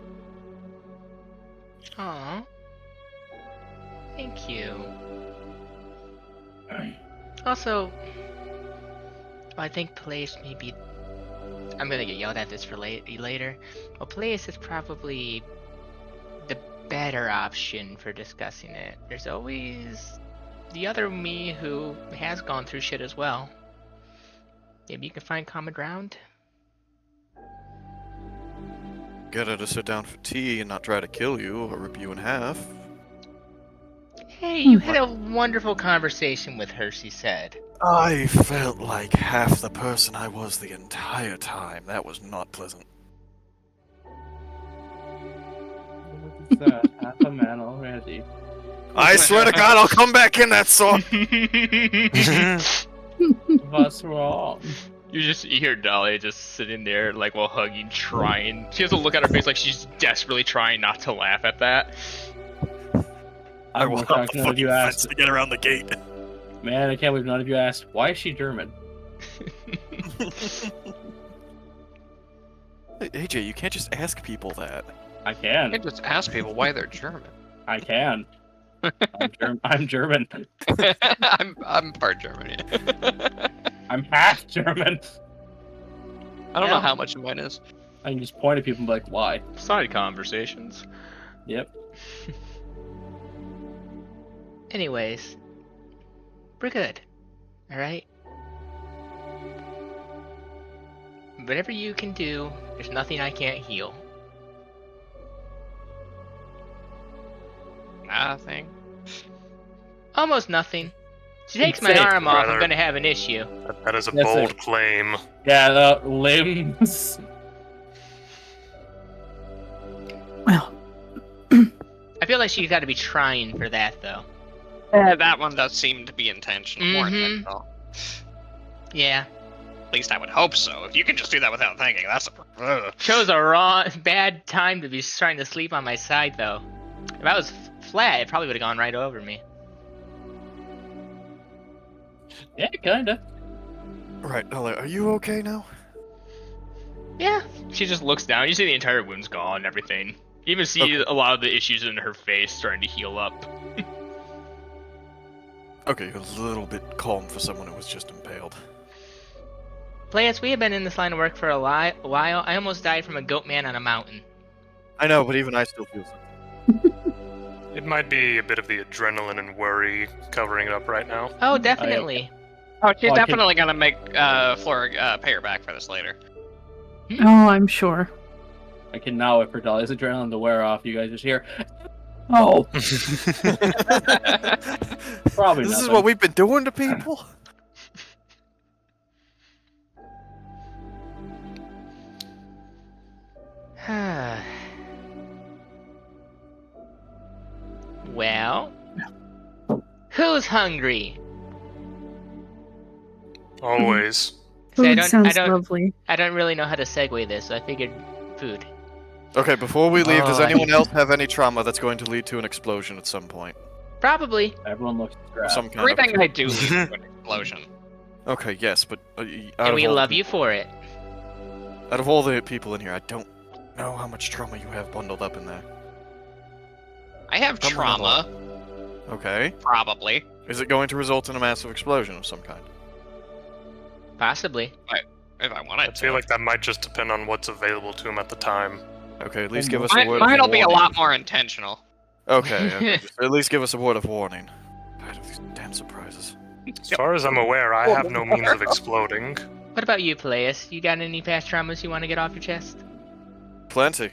Aw. Thank you. Also, I think Place may be... I'm gonna get yelled at this for later. Well, Place is probably the better option for discussing it. There's always the other me who has gone through shit as well. Maybe you can find common ground? Get her to sit down for tea and not try to kill you or rip you in half. Hey, you had a wonderful conversation with her, she said. I felt like half the person I was the entire time. That was not pleasant. What's that? Half a man already. I swear to God, I'll come back in that song. What's wrong? You just hear Dahlia just sitting there, like, while hugging, trying. She has a look on her face like she's desperately trying not to laugh at that. I'm will more hop shocked the none of fucking you fence asked. to get around the gate. Man, I can't believe none of you asked. Why is she German? Hey, AJ, you can't just ask people that. I You can. can just ask people why they're German. I can. I'm German. I'm part German. Yeah. I'm half German. I don't know Yeah. how much mine is. I can just point at people and be like, why? Side conversations. Yep. Anyways, we're good. Alright? Whatever you can do, there's nothing I can't heal. Nothing. Almost nothing. She takes my Insane. arm off, I'm Rather- gonna have an issue. That is a Yes, bold sir. claim. Yeah, the limbs. Well, I feel like she's gotta be trying for that, though. Yeah, that one does seem to be intentional. More Mhm. intentional. Yeah. At least I would hope so. If you can just do that without thinking, that's a... Chose a bad time to be trying to sleep on my side, though. If I was flat, it probably would have gone right over me. Yeah, kinda. Right, Dahlia, are you okay now? Yeah. She just looks down. You see the entire wound's gone and everything. You even see Okay. a lot of the issues in her face starting to heal up. Okay, you're a little bit calm for someone who was just impaled. Players, we have been in this line of work for a while. I almost died from a goat man on a mountain. I know, but even I still feel something. It might be a bit of the adrenaline and worry covering it up right now. Oh, definitely. Oh, she's Well, I can- definitely gonna make Flora pay her back for this later. oh, I'm sure. I can now wait for Dahlia's adrenaline to wear off. You guys just hear, oh, probably This is nothing. what we've been doing to people? Well, who's hungry? Always. See, Food sounds lovely. I don't really know how to segue this, so I figured food. Okay, before we leave, does Oh, anyone else have any trauma that's going to lead to an explosion at some point? Probably. Everyone looks Or scrapped. some kind Everything of... I do leads to an explosion. Okay, yes, but And we love you for it. Out of all the people in here, I don't know how much trauma you have bundled up in there. I have trauma, Okay. probably. Is it going to result in a massive explosion of some kind? Possibly. If I wanted I feel to. like that might just depend on what's available to him at the time. Okay, at least give us a word of Mine'll warning. be a lot more intentional. Okay, just at least give us a word of warning. Tired of these damn surprises. As far as I'm aware, I have no means of exploding. What about you, Peleus? You got any past traumas you want to get off your chest? Plenty.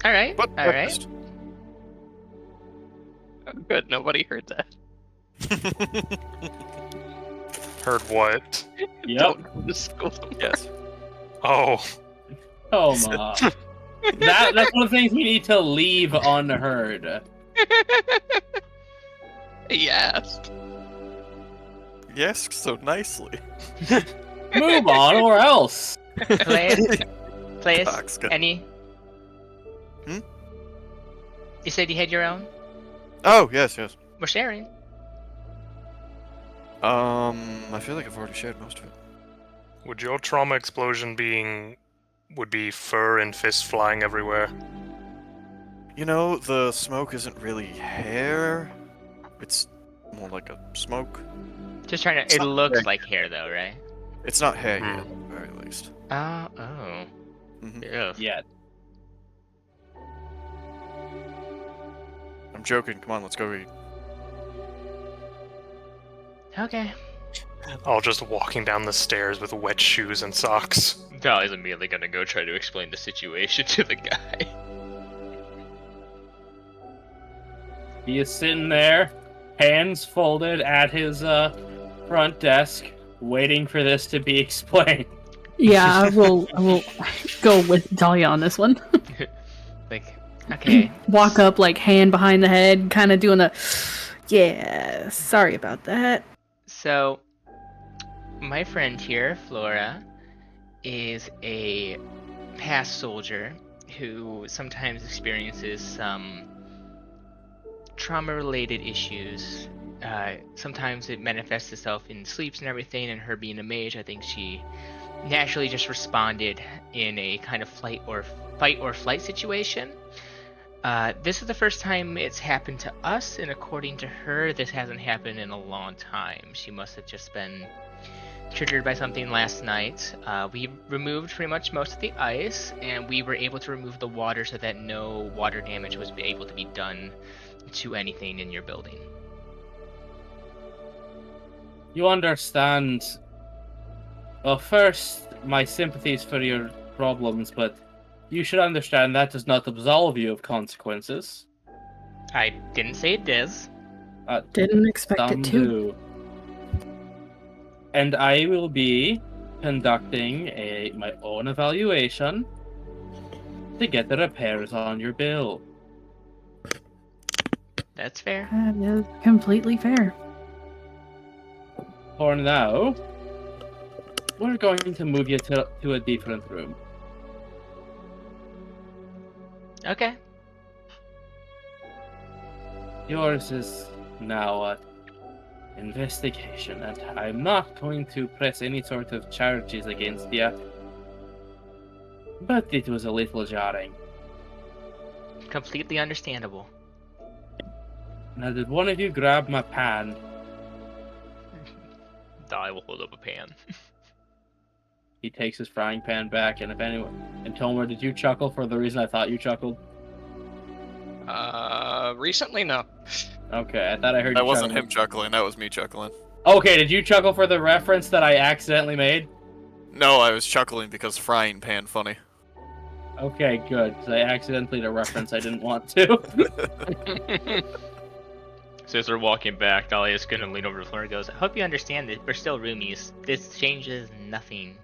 All right. But All right. first- Good, nobody heard that. Heard what? Yep. Don't go to school. Yes. Oh, Toma. That's one of the things we need to leave unheard. Yes. Yes, so nicely. Move on, or else. Peleus? Coxcomb. Any? Hmm? You said you had your own? Oh, yes, yes. We're sharing. I feel like I've already shared most of it. would your trauma explosion would be fur and fists flying everywhere? You know, the smoke isn't really hair. It's more like a smoke. Just trying It's to. It not looks very- like hair, though, right? It's not hair yet, at the very least. Oh. Mhm. Ugh. Yeah. I'm joking. Come on, let's go eat. Okay. All just walking down the stairs with wet shoes and socks. Dolly's immediately gonna go try to explain the situation to the guy. He is sitting there, hands folded at his front desk, waiting for this to be explained. Yeah, I will go with Dahlia on this one. Like, okay. Walk up, like, hand behind the head, kind of doing the, yeah, sorry about that. So, my friend here, Flora, is a past soldier who sometimes experiences some trauma-related issues. Sometimes it manifests itself in sleeps and everything, and her being a mage, I think she naturally just responded in a kind of fight or flight situation. This is the first time it's happened to us, and according to her, this hasn't happened in a long time. She must have just been triggered by something last night. We removed pretty much most of the ice, and we were able to remove the water so that no water damage was able to be done to anything in your building. You understand. Well, first, my sympathies for your problems, but you should understand that does not absolve you of consequences. I didn't say it does. Didn't expect Some it to. do. And I will be conducting my own evaluation to get the repairs on your bill. That's fair. That is completely fair. For now, we're going to move you to a different room. Okay. Yours is now an investigation, and I'm not going to press any sort of charges against you. But it was a little jarring. Completely understandable. Now, did one of you grab my pan? Dolly will hold up a pan. He takes his frying pan back, and if anyone... And Tomer, did you chuckle for the reason I thought you chuckled? Recently, no. Okay, I thought I heard That you wasn't chuckle. him chuckling, that was me chuckling. Okay, did you chuckle for the reference that I accidentally made? No, I was chuckling because frying pan funny. Okay, good. 'Cause I accidentally did a reference I didn't want to. So as they're walking back, Dahlia's gonna lean over to Flora and goes, I hope you understand that we're still roomies. This changes nothing.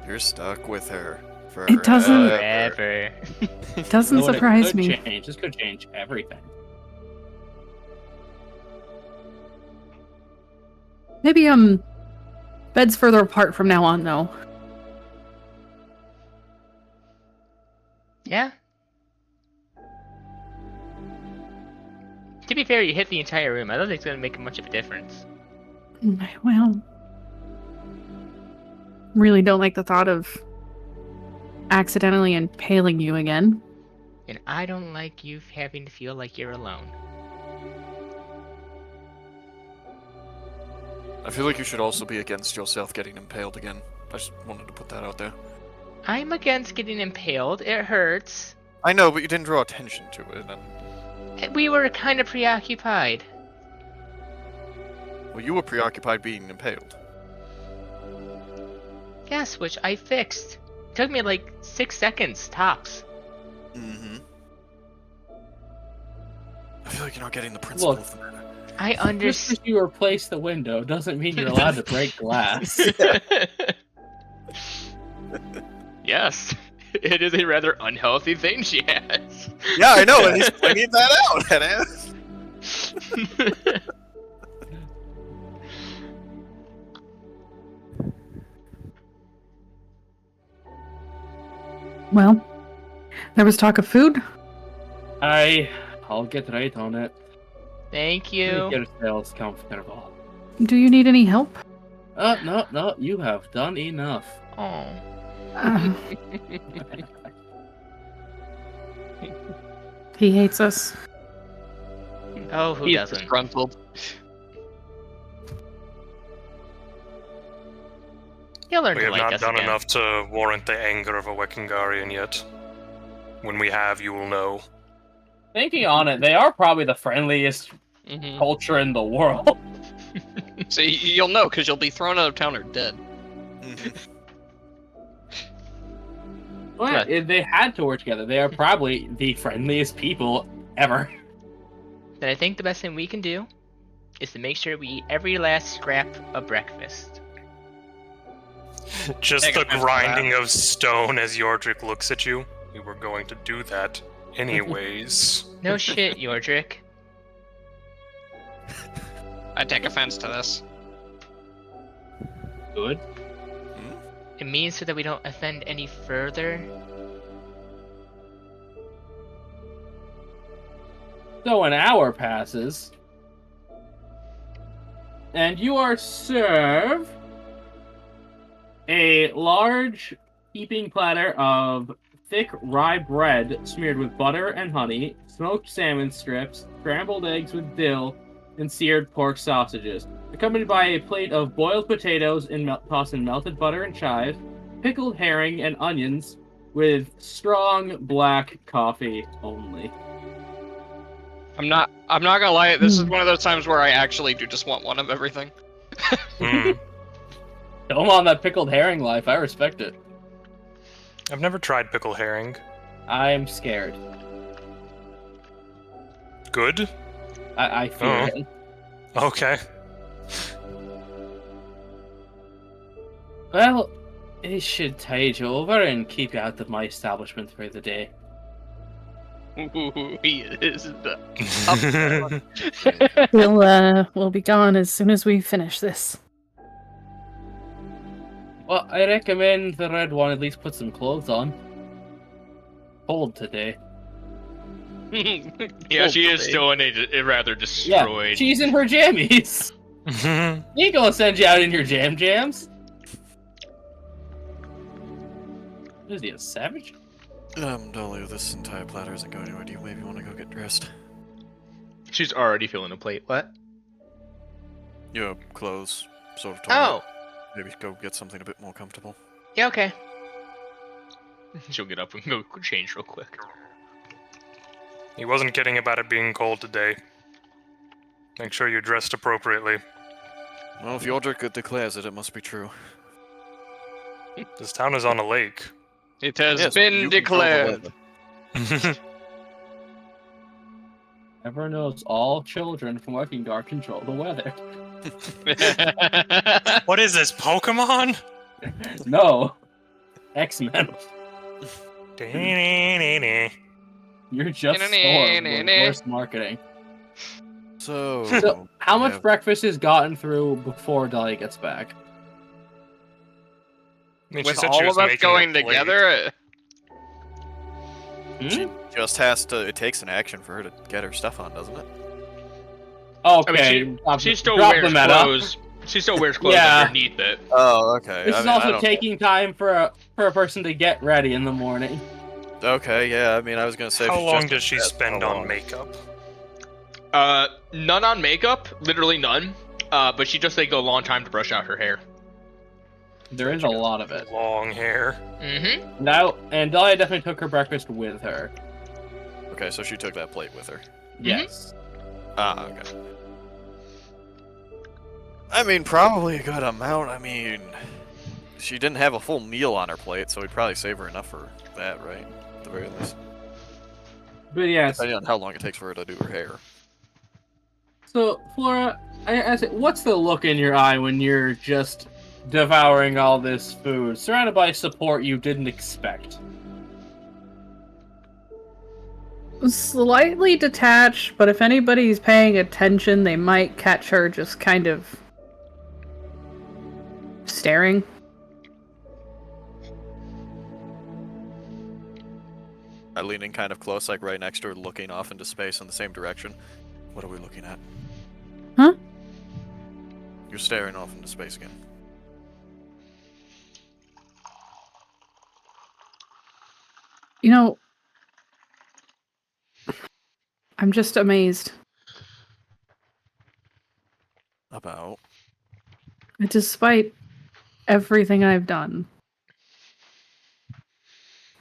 You're stuck with her. It doesn't- Forever. Doesn't No, and it surprise could me. Change. This could change everything. Maybe beds further apart from now on, though. Yeah. To be fair, you hit the entire room. I don't think it's going to make much of a difference. Well, really don't like the thought of accidentally impaling you again. And I don't like you having to feel like you're alone. I feel like you should also be against yourself getting impaled again. I just wanted to put that out there. I'm against getting impaled. It hurts. I know, but you didn't draw attention to it, and... We were kind of preoccupied. Well, you were preoccupied being impaled. Yes, which I fixed. It took me like 6 seconds, tops. Mm-hmm. I feel like you're not getting the principle of the matter. I Just understand. because you replace the window doesn't mean you're allowed to break glass. Yes, it is a rather unhealthy thing she has. Yeah, I know, and he's pointing that out, man. Well, there was talk of food. I'll get right on it. Thank Make you. yourselves comfortable. Do you need any help? No, you have done enough. Oh. Uh, he hates us. Oh, who He's doesn't? disgruntled. You'll learn We to have like not us done again. enough to warrant the anger of a Wekingarian yet. When we have, you will know. Thinking on it, they are probably the friendliest Hmm. culture in the world. So you'll know, because you'll be thrown out of town or dead. But if they had to work together, they are probably the friendliest people ever. Then I think the best thing we can do is to make sure we eat every last scrap of breakfast. Just Take the a piss grinding of stone as Yordrick looks at you. We were going to do that anyways. No shit, Yordrick. I take offense to this. Good. It means so that we don't offend any further. So an hour passes, and you are served a large heaping platter of thick rye bread smeared with butter and honey, smoked salmon strips, scrambled eggs with dill, and seared pork sausages, accompanied by a plate of boiled potatoes tossed in melted butter and chives, pickled herring and onions, with strong black coffee only. I'm not gonna lie, this is one of those times where I actually do just want one of everything. Hmm. Don't on that pickled herring life. I respect it. I've never tried pickle herring. I'm scared. Good? I fear Oh. it. Okay. Well, it should tide you over and keep you out of my establishment for the day. Ooh, he is the... We'll be gone as soon as we finish this. Well, I recommend the red one at least put some clothes on. Cold today. Yeah, she is still in a rather destroyed. Yeah, she's in her jammies. He ain't gonna send you out in your jams. Is he a savage? Dolly, this entire platter isn't going anywhere. Do you maybe want to go get dressed? She's already filling a plate. What? Your clothes, sort of. Oh, Maybe go get something a bit more comfortable. yeah, okay. She'll get up and go change real quick. He wasn't kidding about it being cold today. Make sure you're dressed appropriately. Well, if Yordrick declares it, it must be true. This town is on a lake. It has Yes, been you control the declared. weather. Everyone knows all children from Wekingard control the weather. What is this, Pokemon? No. X-Men. Da-na-na-na. You're just Storm with worse marketing. So, how much yeah. breakfast is gotten through before Dahlia gets back? I mean, she With said she all was of us making a going plate. together, She just has to. It takes an action for her to get her stuff on, doesn't it? Okay. I mean, she still drop wears the meta. clothes. She still wears clothes Yeah. underneath it. Oh, okay. This I is mean, I also don't- taking time for a person to get ready in the morning. Okay, yeah. I mean, I was gonna say. if How she's long just does she upset, spend how on long? makeup? None on makeup, literally none. But she just takes a long time to brush out her hair. There is a lot of it. Long hair. Mm-hmm. Now, and Dahlia definitely took her breakfast with her. Okay, so she took that plate with her. Yes. Ah, okay. I mean, probably a good amount. I mean, she didn't have a full meal on her plate, so we'd probably save her enough for that, right? At the very least. But yes. Depending on how long it takes for her to do her hair. So, Flora, I say, what's the look in your eye when you're just devouring all this food, surrounded by support you didn't expect? Slightly detached, but if anybody's paying attention, they might catch her just kind of staring. Leaning kind of close, like right next to her, looking off into space in the same direction. What are we looking at? Huh? You're staring off into space again. You know, I'm just amazed. About? Despite everything I've done,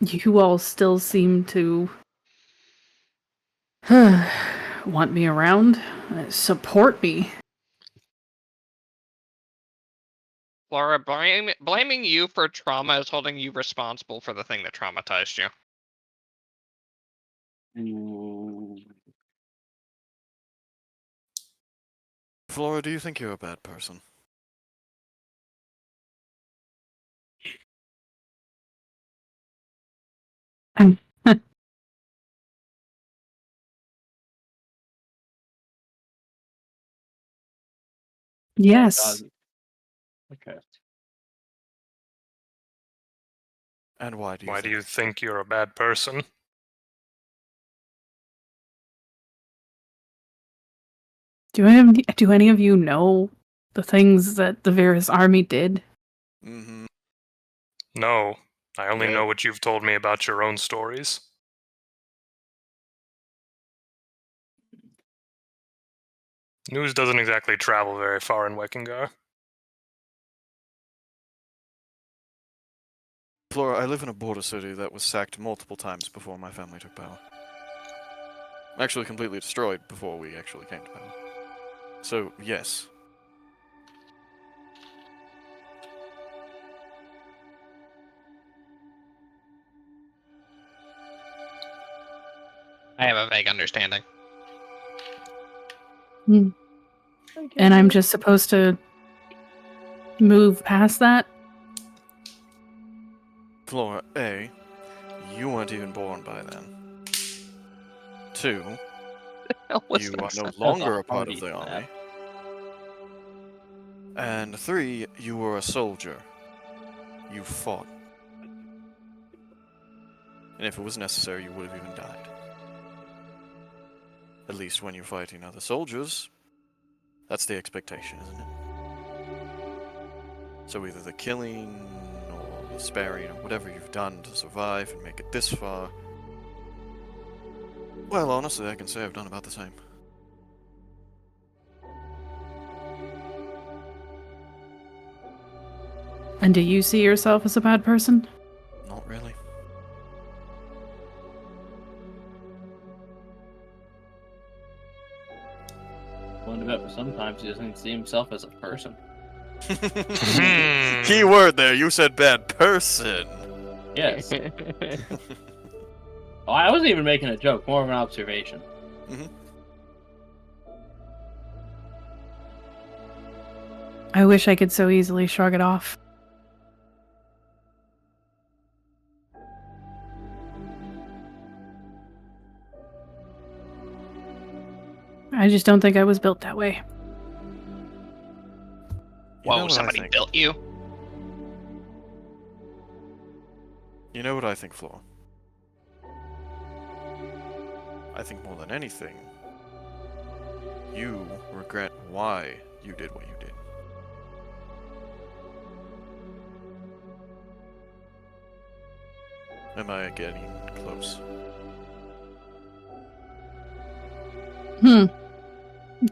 you all still seem to want me around, support me. Flora, blaming you for trauma is holding you responsible for the thing that traumatized you. Flora, do you think you're a bad person? Yes. Okay. And why do you Why do think you think you're a bad person? Do any of you know the things that the Varus army did? Mm-hmm. No, I only Yeah. know what you've told me about your own stories. News doesn't exactly travel very far in Wekingar. Flora, I live in a border city that was sacked multiple times before my family took power. Actually completely destroyed before we actually came to power. So, yes. I have a vague understanding. And I'm just supposed to move past that? Flora, A, you weren't even born by then. 2, you are no longer a part of the army. And 3, you were a soldier. You fought. And if it was necessary, you would have even died. At least when you're fighting other soldiers, that's the expectation, isn't it? So either the killing, or the sparing, or whatever you've done to survive and make it this far. Well, honestly, I can say I've done about the same. And do you see yourself as a bad person? Not really. One of it, sometimes he doesn't see himself as a person. Key word there, you said bad person. Yes. Oh, I wasn't even making a joke, more of an observation. I wish I could so easily shrug it off. I just don't think I was built that way. You know Whoa, what I somebody think? built you? You know what I think, Flora? I think more than anything, you regret why you did what you did. Am I getting close?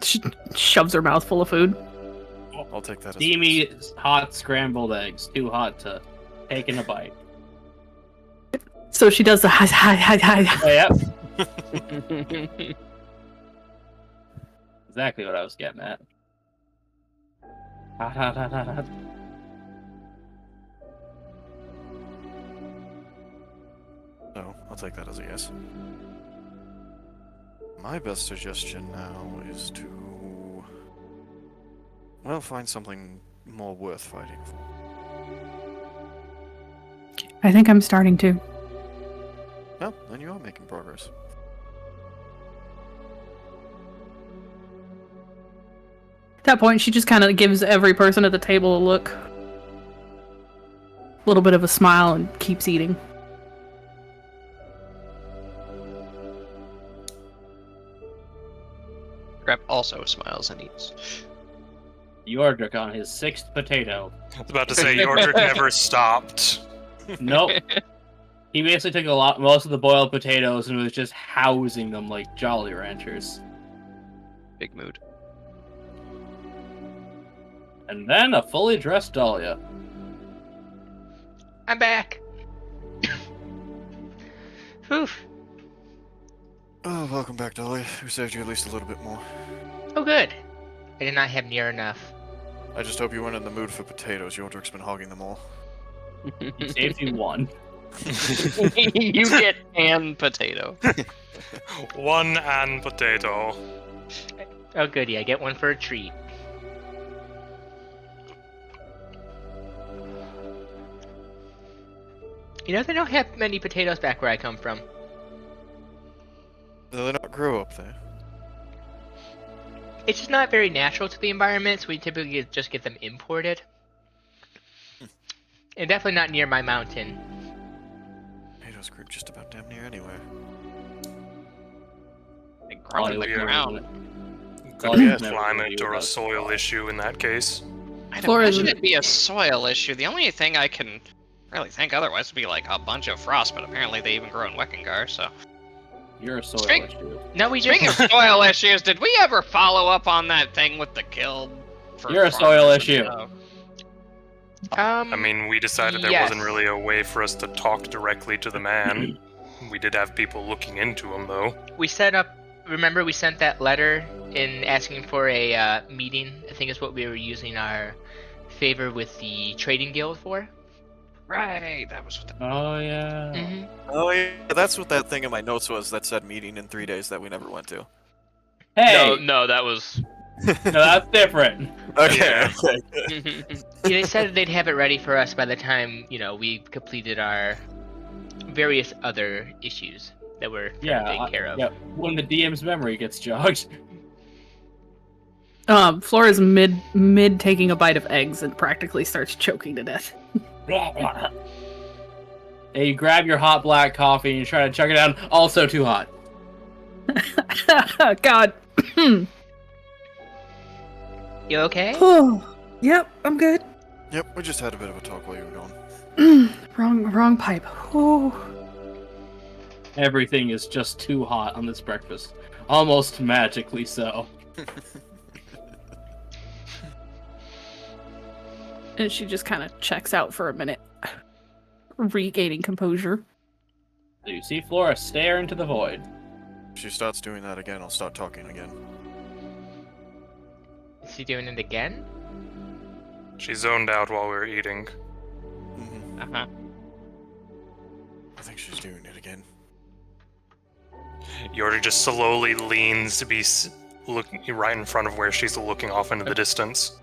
She shoves her mouth full of food. I'll take that as a Steamy, hot scrambled eggs. Too hot to take in a bite. So she does the hi. Oh, yep. Exactly what I was getting at. Hot, hot, hot, hot, hot. No, I'll take that as a yes. My best suggestion now is to, well, find something more worth fighting for. I think I'm starting to. Well, then you are making progress. At that point, she just kind of gives every person at the table a look. A little bit of a smile and keeps eating. Grep also smiles and eats. Yordrick on his 6th potato. I was about to say, Yordrick never stopped. Nope. He basically took most of the boiled potatoes and was just housing them like Jolly Ranchers. Big mood. And then a fully dressed Dahlia. I'm back. Whew. Oh, welcome back, Dolly. We saved you at least a little bit more. Oh, good. I did not have near enough. I just hope you weren't in the mood for potatoes. Yordrick's been hogging them all. He saved you one. You get an potato. One and potato. Oh, goody. I get one for a treat. You know, they don't have many potatoes back where I come from. Do they not grow up there? It's just not very natural to the environment, so we typically just get them imported. And definitely not near my mountain. Potatoes grew just about damn near anywhere. They grow in the ground. Could Oh, be yeah. a climate or a soil issue in that case. I'd Flora imagine is- it'd be a soil issue. The only thing I can really think otherwise would be like a bunch of frost, but apparently they even grow in Wickengar, so... You're a soil Speak- issue. No, we Speaking of soil issues, did we ever follow up on that thing with the guild? For You're a farmers soil and issue. stuff? I mean, we decided there yes. wasn't really a way for us to talk directly to the man. We did have people looking into him, though. We set up. Remember, we sent that letter in asking for a meeting. I think is what we were using our favor with the trading guild for. Right, that was what the... Oh, yeah. Mm-hmm. Oh yeah, that's what that thing in my notes was that said meeting in 3 days that we never went to. Hey! No, that was. No, that's different. Okay, Yeah. okay. They said they'd have it ready for us by the time we completed our various other issues that we're trying to take care of. Yeah, when the DM's memory gets jogged. Flora's mid taking a bite of eggs and practically starts choking to death. Hey, you grab your hot black coffee and you try to chug it down. Also too hot. God. You okay? Oh, yep, I'm good. Yep, we just had a bit of a talk while you were gone. Wrong pipe. Oh. Everything is just too hot on this breakfast. Almost magically so. And she just kind of checks out for a minute, regaining composure. So you see Flora stare into the void. If she starts doing that again, I'll start talking again. Is he doing it again? She zoned out while we were eating. Mm-hmm. Uh-huh. I think she's doing it again. Yordi just slowly leans to be looking right in front of where she's looking off into the distance.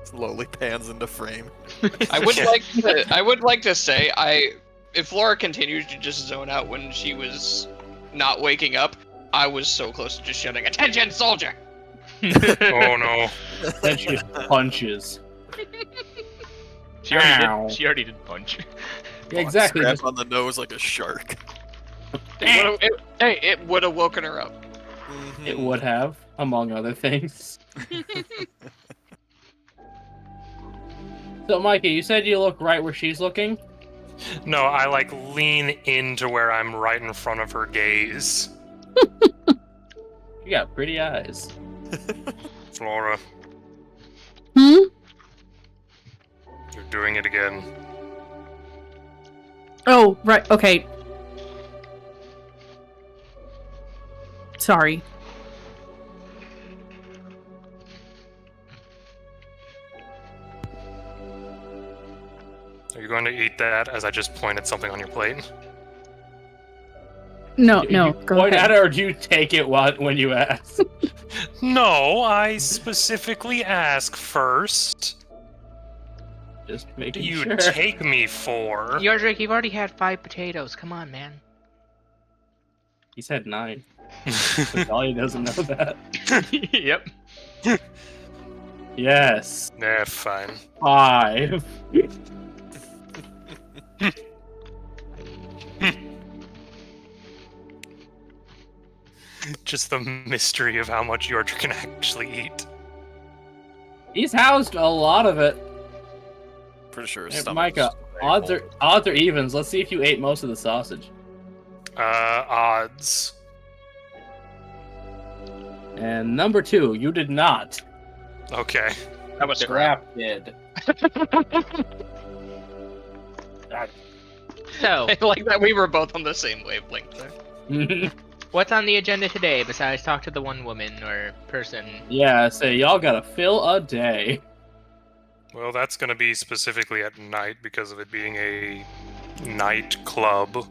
Slowly pans into frame. I would like to say, if Flora continued to just zone out when she was not waking up, I was so close to just shouting, "Attention, soldier!" Oh no. Then she punches. She already Ow. did. She already did punch. Yeah, exactly. Scrap Just, on the nose like a shark. It would have woken her up. Mhm. it would have, among other things. So, Mikey, you said you look right where she's looking? No, I like lean into where I'm right in front of her gaze. You got pretty eyes. Flora, Hmm? you're doing it again. Oh, right. Okay. Sorry. Are you going to eat that as I just pointed something on your plate? No, Do no. you Go point ahead. at it, or do you take it when you ask? No, I specifically ask first. Just What making do you sure. take me for? Yordrick, you've already had 5 potatoes. Come on, man. He said 9. But Dahlia doesn't know that. Yep. Yes. Yeah, fine. 5. Just the mystery of how much Yordrick can actually eat. He's housed a lot of it. Pretty sure his Hey, stomach Micah, is very odds are evens. Let's see if you ate most of the sausage. Odds. And number 2, you did not. Okay. That was Scrap did. So, I like that we were both on the same wavelength there. what's on the agenda today besides talk to the one woman or person? Yeah, say y'all gotta fill a day. Well, that's gonna be specifically at night because of it being a night club.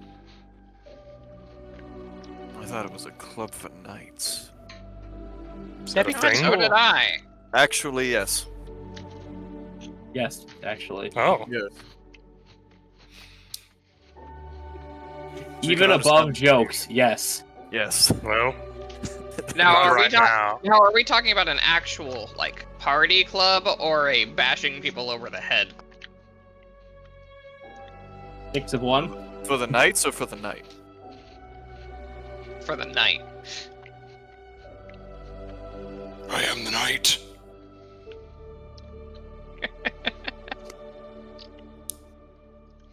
I thought it was a club for nights. Is that a That'd be thing? So did I. Actually, yes. Yes, actually. Oh. Yes. Even above jokes, yes. Yes. Well, Now, not are we right not? now. Now, are we talking about an actual like party club or a bashing people over the head? 6 of 1. For the nights or for the night? For the night. I am the night.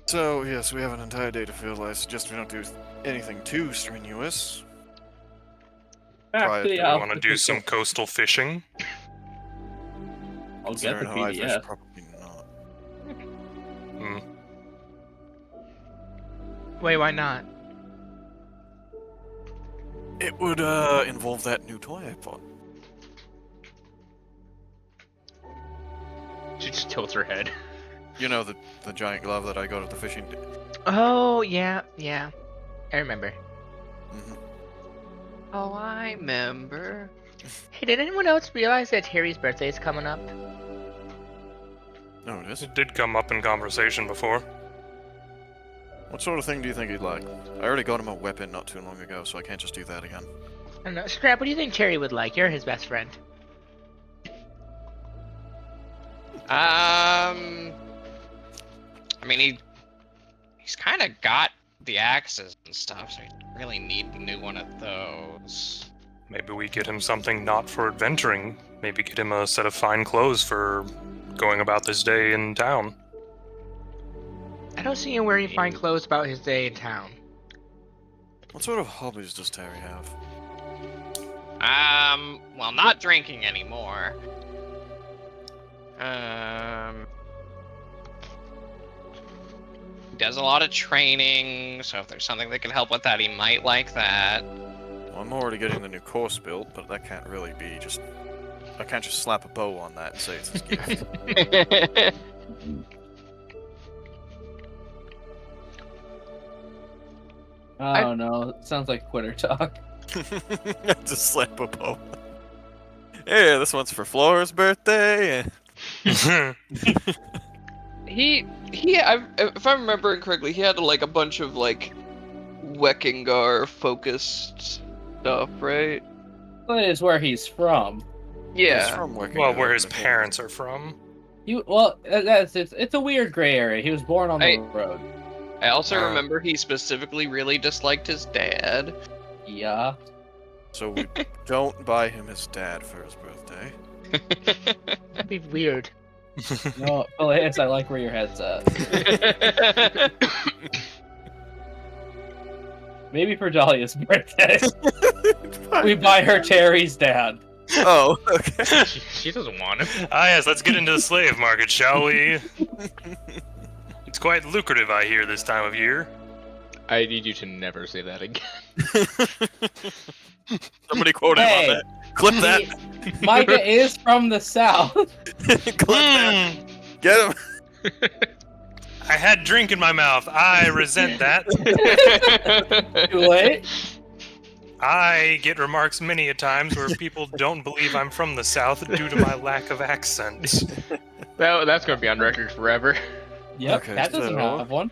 So, yes, we have an entire day to fill. I suggest we don't do anything too strenuous. Back to the You want to do some coastal fishing? I'll get the Considering how I fish, PDF. probably not. Hmm. Wait, why not? It would, involve that new toy I bought. She just tilts her head. You know, the giant glove that I got at the fishing... Oh, yeah. I remember. Mhm. Oh, I remember. Hey, did anyone else realize that Terry's birthday is coming up? No, it is. It did come up in conversation before. What sort of thing do you think he'd like? I already got him a weapon not too long ago, so I can't just do that again. I don't know. Scrap, what do you think Terry would like? You're his best friend. I mean, he's kind of got the axes and stuff, so he doesn't really need a new one of those. Maybe we get him something not for adventuring. Maybe get him a set of fine clothes for going about this day in town. I don't see him wearing fine clothes about his day in town. What sort of hobbies does Terry have? Well, not drinking anymore. He does a lot of training, so if there's something that can help with that, he might like that. Well, I'm already getting the new course built, but that can't really be just... I can't just slap a bow on that and say it's his gift. I don't know. It sounds like quitter talk. Just slap a bow. Hey, this one's for Flora's birthday. If I'm remembering correctly, he had like a bunch of like Weckingar focused stuff, right? That is where he's from. He's Yeah. from working Well, out where in his the parents are from. It's a weird gray area. He was born on the road. I also Wow. remember he specifically really disliked his dad. Yeah. So we don't buy him his dad for his birthday. That'd be weird. No, Elias, I like where your head's at. Maybe for Dahlia's birthday. We buy her Terry's dad. Oh, okay. She doesn't want him. Ah, yes, let's get into the slave market, shall we? It's quite lucrative, I hear, this time of year. I need you to never say that again. Somebody quote him on that. Clip that. Micah is from the south. Clip that. Get him. I had drink in my mouth. I resent that. Too late. I get remarks many a times where people don't believe I'm from the South due to my lack of accent. That's gonna be on record forever. Yep, Okay, that doesn't so- have one.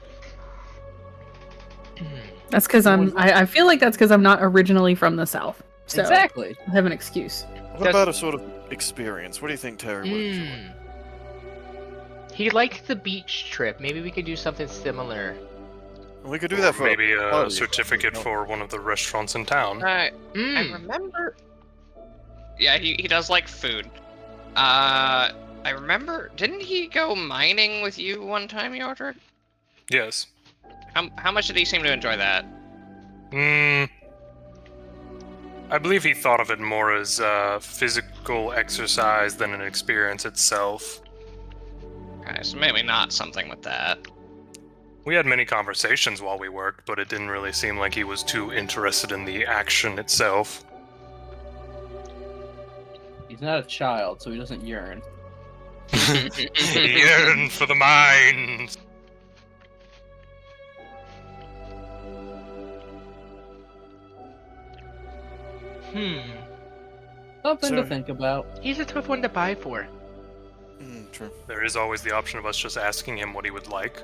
That's because I feel like that's because I'm not originally from the South. So Exactly. I have an excuse. What about a sort of experience? What do you think Terry would enjoy? He liked the beach trip. Maybe we could do something similar. We could do that for maybe a party. certificate for one of the restaurants in town. I remember. Yeah, he does like food. I remember. Didn't he go mining with you one time, Yordred? Yes. How much did he seem to enjoy that? I believe he thought of it more as physical exercise than an experience itself. Okay, so maybe not something with that. We had many conversations while we worked, but it didn't really seem like he was too interested in the action itself. He's not a child, so he doesn't yearn. Yearn for the mines! Something So- to think about. He's a tough one to buy for. True. There is always the option of us just asking him what he would like.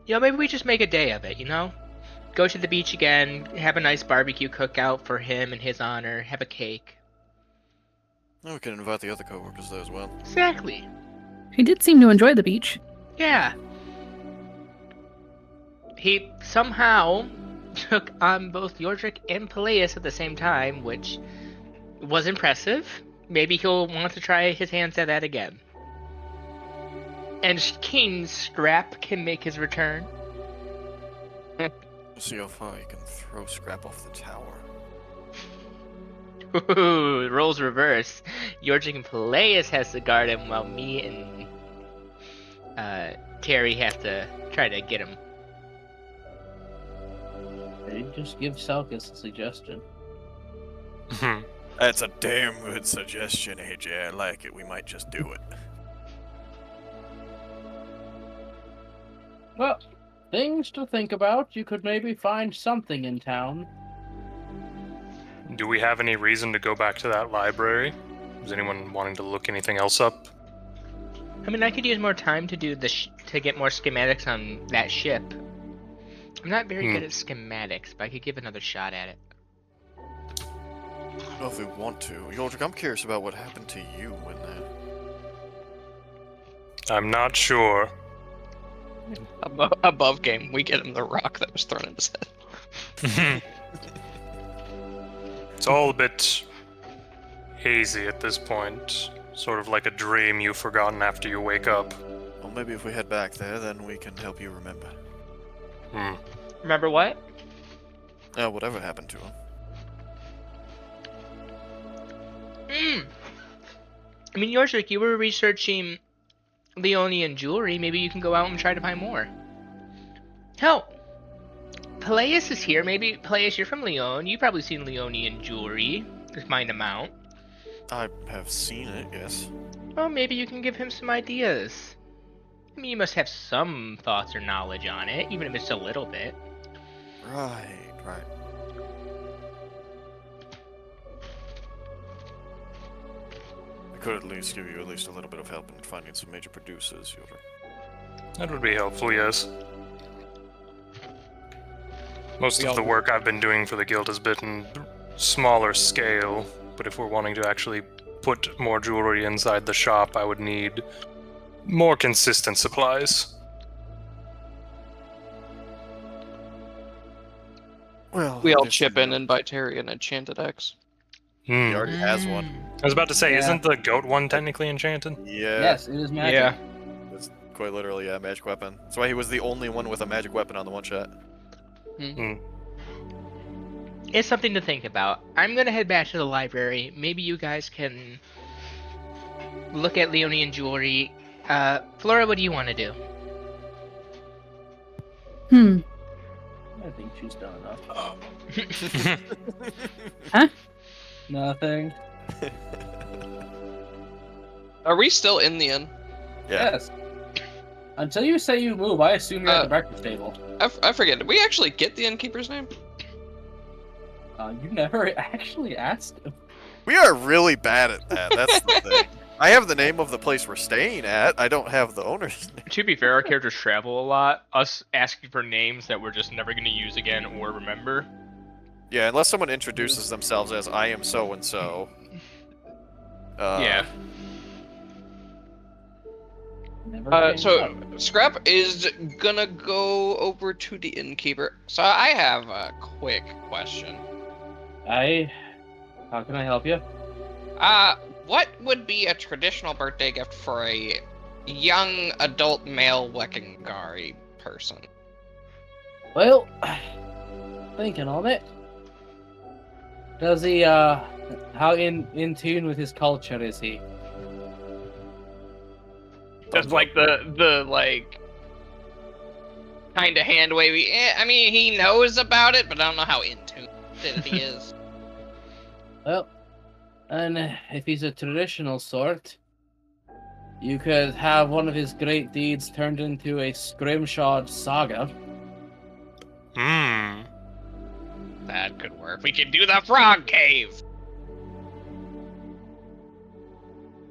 You know, maybe we just make a day of it, you know? Go to the beach again, have a nice barbecue cookout for him in his honor, have a cake. Well, we can invite the other coworkers there as well. Exactly. He did seem to enjoy the beach. Yeah. He somehow took on both Yordric and Peleus at the same time, which was impressive. Maybe he'll want to try his hands at that again. And King Scrap can make his return. We'll see how far you can throw Scrap off the tower. Ooh, roles reverse. Yordric and Peleus has to guard him while me and Terry have to try to get him. They just give Selkis a suggestion. That's a damn good suggestion, AJ. I like it. We might just do it. Well, things to think about. You could maybe find something in town. Do we have any reason to go back to that library? Is anyone wanting to look anything else up? I mean, I could use more time to do to get more schematics on that ship. I'm not very good at schematics, but I could give another shot at it. I don't know if we want to. Yordric, I'm curious about what happened to you when I'm not sure. Above game, we get him the rock that was thrown in his head. It's all a bit hazy at this point. Sort of like a dream you've forgotten after you wake up. Well, maybe if we head back there, then we can help you remember. Remember what? Whatever happened to him. I mean, Yordric, you were researching Leonian jewelry. Maybe you can go out and try to find more. Hell, Peleus is here. Maybe, Peleus, you're from Leon. You've probably seen Leonian jewelry. Just find them out. I have seen it, yes. Well, maybe you can give him some ideas. I mean, you must have some thoughts or knowledge on it, even if it's a little bit. Right. I could at least give you at least a little bit of help in finding some major producers, Yordric. That would be helpful, yes. Most of the work I've been doing for the guild has been smaller scale, but if we're wanting to actually put more jewelry inside the shop, I would need more consistent supplies. Well, We all if chip you- in and buy Terry an enchanted axe. He already has one. I was about to say, Yeah. isn't the goat one technically enchanted? Yeah. Yes, it is magic. Yeah. It's quite literally a magic weapon. That's why he was the only one with a magic weapon on the one shot. It's something to think about. I'm gonna head back to the library. Maybe you guys can look at Leonian jewelry. Flora, what do you want to do? I think she's done enough. Huh? Nothing. Are we still in the inn? Yeah. Yes. Until you say you move, I assume you're at the breakfast table. I forget. Did we actually get the innkeeper's name? You never actually asked him. We are really bad at that. That's the thing. I have the name of the place we're staying at. I don't have the owner's name. To be fair, our characters travel a lot. Us asking for names that we're just never going to use again or remember. Yeah, unless someone introduces themselves as I am so and so. Yeah. Never came So up. Scrap is gonna go over to the innkeeper. So I have a quick question. How can I help you? What would be a traditional birthday gift for a young adult male Wekingari person? Well, thinking on it. Does he, how in tune with his culture is he? Just like the like kind of hand wavy. I mean, he knows about it, but I don't know how in tune with it he is. Well, and if he's a traditional sort, you could have one of his great deeds turned into a scrimshawed saga. That could work. We could do the frog cave.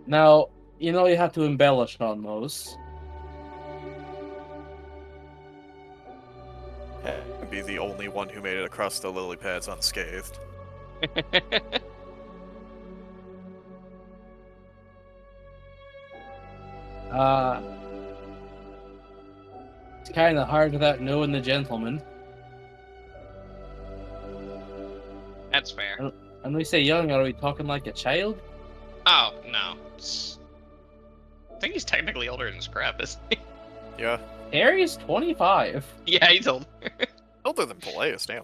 Now, you know you have to embellish on those. And be the only one who made it across the lily pads unscathed. It's kind of hard without knowing the gentleman. That's fair. And when we say young, are we talking like a child? Oh no. I think he's technically older than Scrap, isn't he? Yeah. Harry's 25. Yeah, he's older. Older than Peleus, damn.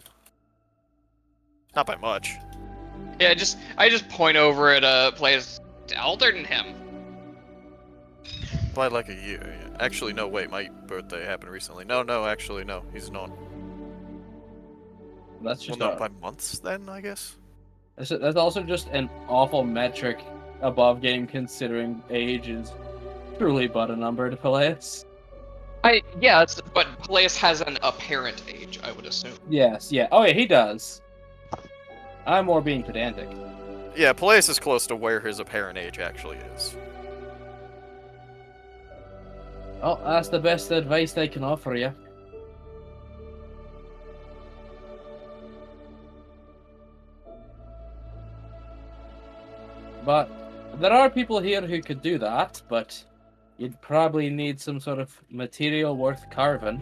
Not by much. Yeah, I just point over at players older than him. By like a year. Yeah. Actually, no, wait, my birthday happened recently. No, actually, no. He's known. That's just Well, not by months, then, I guess? that's also just an awful metric above game, considering age is truly but a number to Peleus. But Peleus has an apparent age, I would assume. Yes, yeah. Oh yeah, he does. I'm more being pedantic. Yeah, Peleus is close to where his apparent age actually is. Oh, that's the best advice they can offer you. But there are people here who could do that, but you'd probably need some sort of material worth carving.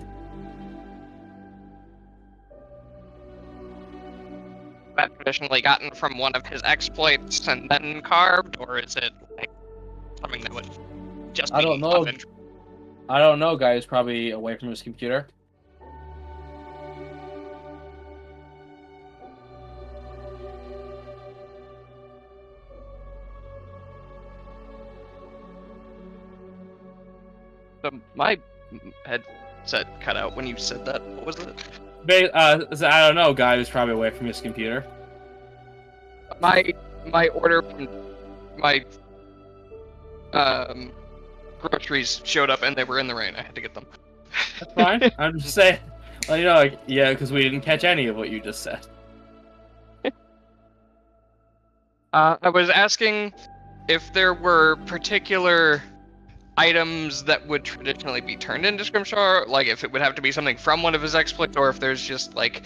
That traditionally gotten from one of his exploits and then carved, or is it like something that would just I be don't know. of interest? I don't know, guy is probably away from his computer. So my headset cut out when you said that. What was it? So I don't know, guy was probably away from his computer. My order from my groceries showed up and they were in the rain. I had to get them. That's fine. I'm just saying, well, you know, like, yeah, because we didn't catch any of what you just said. I was asking if there were particular items that would traditionally be turned into Scrimshaw, like if it would have to be something from one of his exploits, or if there's just like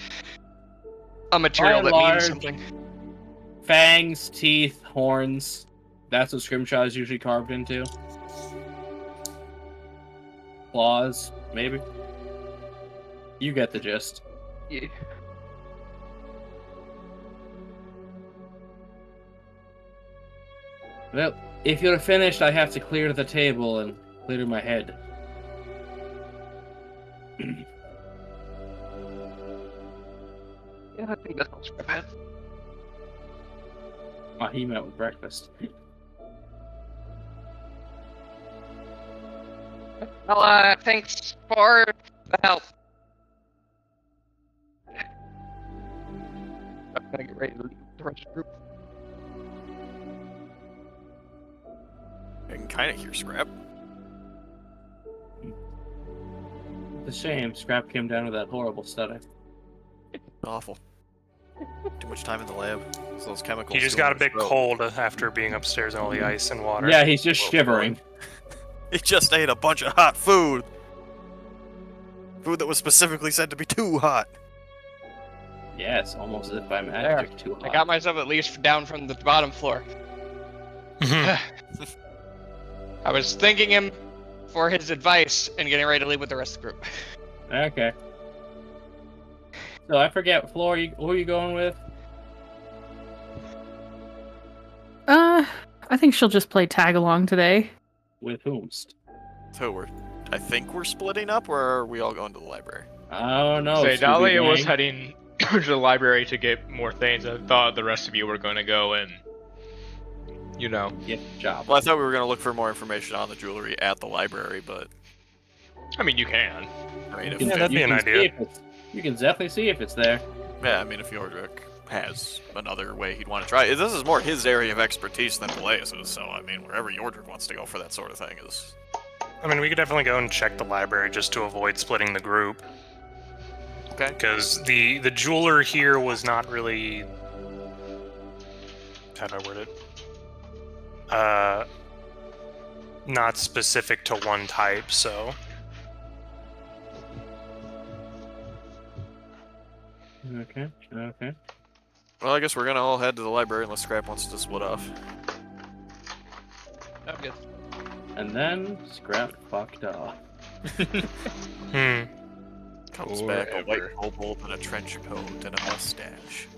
a material that means something. Fangs, teeth, horns. That's what Scrimshaw is usually carved into. Claws, maybe. You get the gist. Yeah. Well, if you're finished, I have to clear the table and clear my head. Yeah, I think that sounds good. Oh, he meant with breakfast. Well, thanks for the help. I'm gonna get ready to leave the rest of the group. I can kind of hear Scrap. It's a shame Scrap came down with that horrible stutter. Awful. Too much time in the lab. So those chemicals. He just go got a in his bit throat. cold after being upstairs in all the ice and water. Yeah, he's just shivering. He just ate a bunch of hot food. Food that was specifically said to be too hot. Yes, almost as if by magic too hot. I got myself at least down from the bottom floor. I was thanking him for his advice and getting ready to leave with the rest of the group. Okay. So I forget, Flora, who are you going with? I think she'll just play tag along today. With whomst? So I think we're splitting up, or are we all going to the library? I don't know. Say, Scooby Dahlia was Gang. heading to the library to get more things. I thought the rest of you were going to go and, you know. Get the job. Well, I thought we were going to look for more information on the jewelry at the library, but I mean, you can. I mean, if Yeah, that'd be an can see idea. if it's- you can definitely see if it's there. yeah, I mean, if Yordrick has another way he'd want to try, this is more his area of expertise than Peleus's. So I mean, wherever Yordrick wants to go for that sort of thing is. I mean, we could definitely go and check the library just to avoid splitting the group. Okay. Because the jeweler here was not really... How do I word it? Not specific to one type, so... Okay. Okay. Well, I guess we're gonna all head to the library unless Scrap wants to split off. I'm good. And then Scrap fucked off. Comes back a white Forever. kobold in a trench coat and a mustache.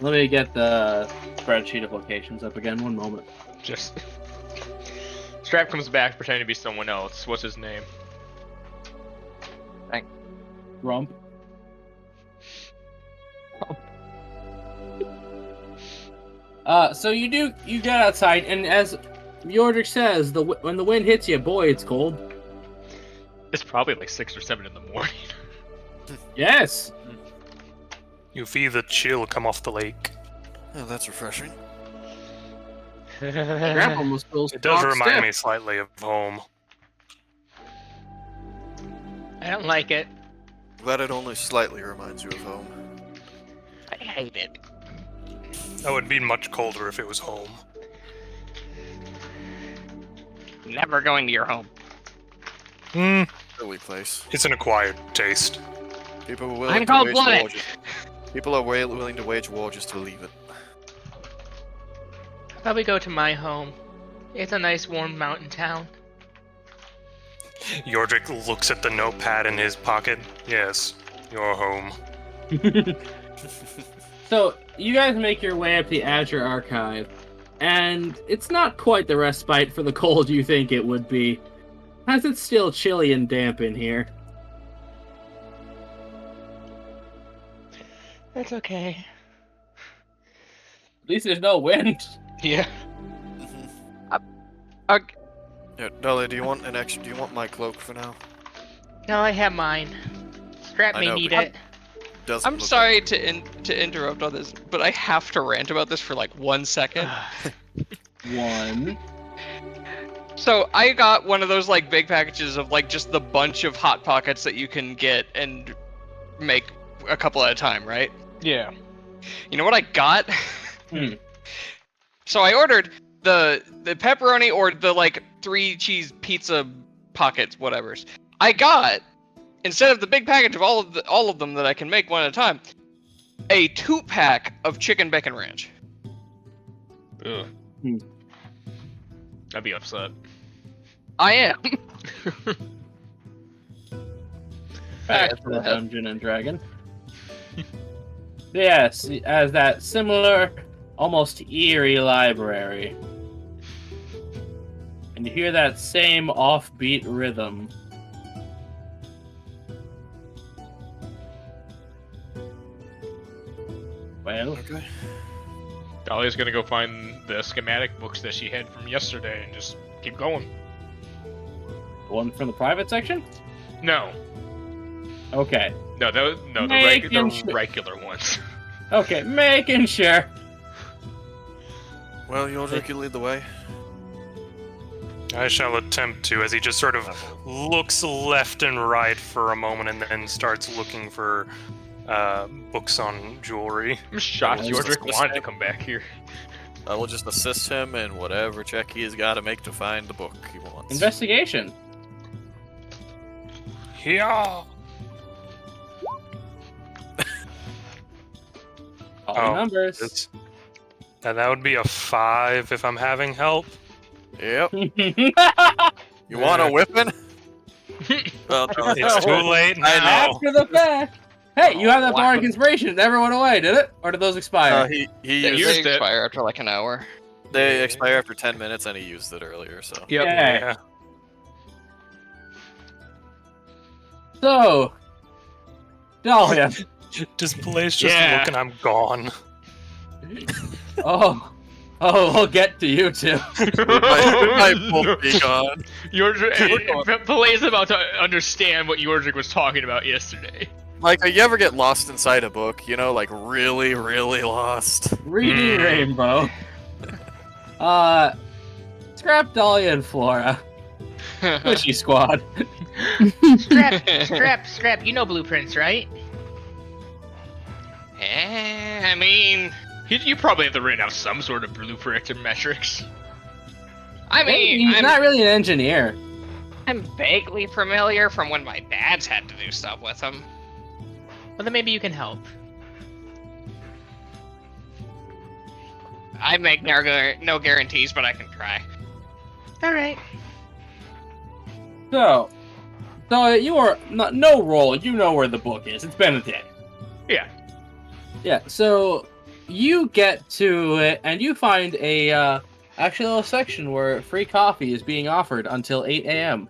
Let me get the spreadsheet of locations up again. One moment. Just. Strap comes back pretending to be someone else. What's his name? Rump. So you get outside, and as Yordrick says, when the wind hits you, boy, it's cold. It's probably like 6 or 7 in the morning. Yes. You feel the chill come off the lake. Oh, that's refreshing. Scrap almost feels It does stock remind stiff. me slightly of home. I don't like it. Glad it only slightly reminds you of home. I hate it. That would be much colder if it was home. Never going to your home. Silly place. It's an acquired taste. People are I'm willing to called wage Blooded. war. People are willing to wage war just to leave it. I'll probably go to my home. It's a nice warm mountain town. Yordrick looks at the notepad in his pocket. Yes, your home. So you guys make your way up the Azure Archive, and it's not quite the respite for the cold you think it would be, as it's still chilly and damp in here. That's okay. At least there's no wind. Yeah. Yeah, Dahlia, do you want an extra? Do you want my cloak for now? No, I have mine. Scrap I may know, need but- it. Doesn't I'm look sorry like- to interrupt on this, but I have to rant about this for like 1 second. One. So I got one of those like big packages of like just the bunch of hot pockets that you can get and make a couple at a time, right? Yeah. You know what I got? Hmm. So I ordered the pepperoni or the like 3 cheese pizza pockets, whatever's. I got, instead of the big package of all of them that I can make one at a time, a 2-pack of chicken bacon ranch. Ugh. Hmm. I'd be upset. I am. Back to the Dungeon and Dragon. Yes, as that similar almost eerie library. And you hear that same offbeat rhythm. Well, Okay. Dahlia's gonna go find the schematic books that she had from yesterday and just keep going. the one from the private section? No, Okay. the Making sure. regular ones. Okay, making sure. Well, Yordrik, you lead the way. I shall attempt to, as he just sort of looks left and right for a moment and then starts looking for books on jewelry. I'm shocked Yeah, Yordrik just- wanted to come back here. I will just assist him in whatever check he has got to make to find the book he wants. Investigation. Yeah. All Oh, numbers. It's, that would be a 5 if I'm having help. Yep. You want a whipping? Well, It's too late now. After the fact. Hey, you have that Wow. bardic inspiration. It never went away, did it? Or did those expire? he Yeah, used you- They used it. expire after like an hour. They expire after 10 minutes, and he used it earlier. So Yep. Yeah. Yeah. So, Dahlia. This place just Yeah. look and I'm gone. Oh, we'll get to you two. we might both be gone. Yordrik, Pele's about to understand what Yordrik was talking about yesterday. Like, you ever get lost inside a book? You know, like really, really lost. Reading Rainbow. Scrap Dahlia and Flora. Squishy squad. Scrap. You know blueprints, right? I mean, You probably have to written out some sort of blueprint and metrics. He's not really an engineer. I'm vaguely familiar from when my dad's had to do stuff with them. Well, then maybe you can help. I make no guarantees, but I can try. All right. So, you are no roll. You know where the book is. It's been a day. Yeah. Yeah. So you get to it, and you find a actually a little section where free coffee is being offered until 8 a.m.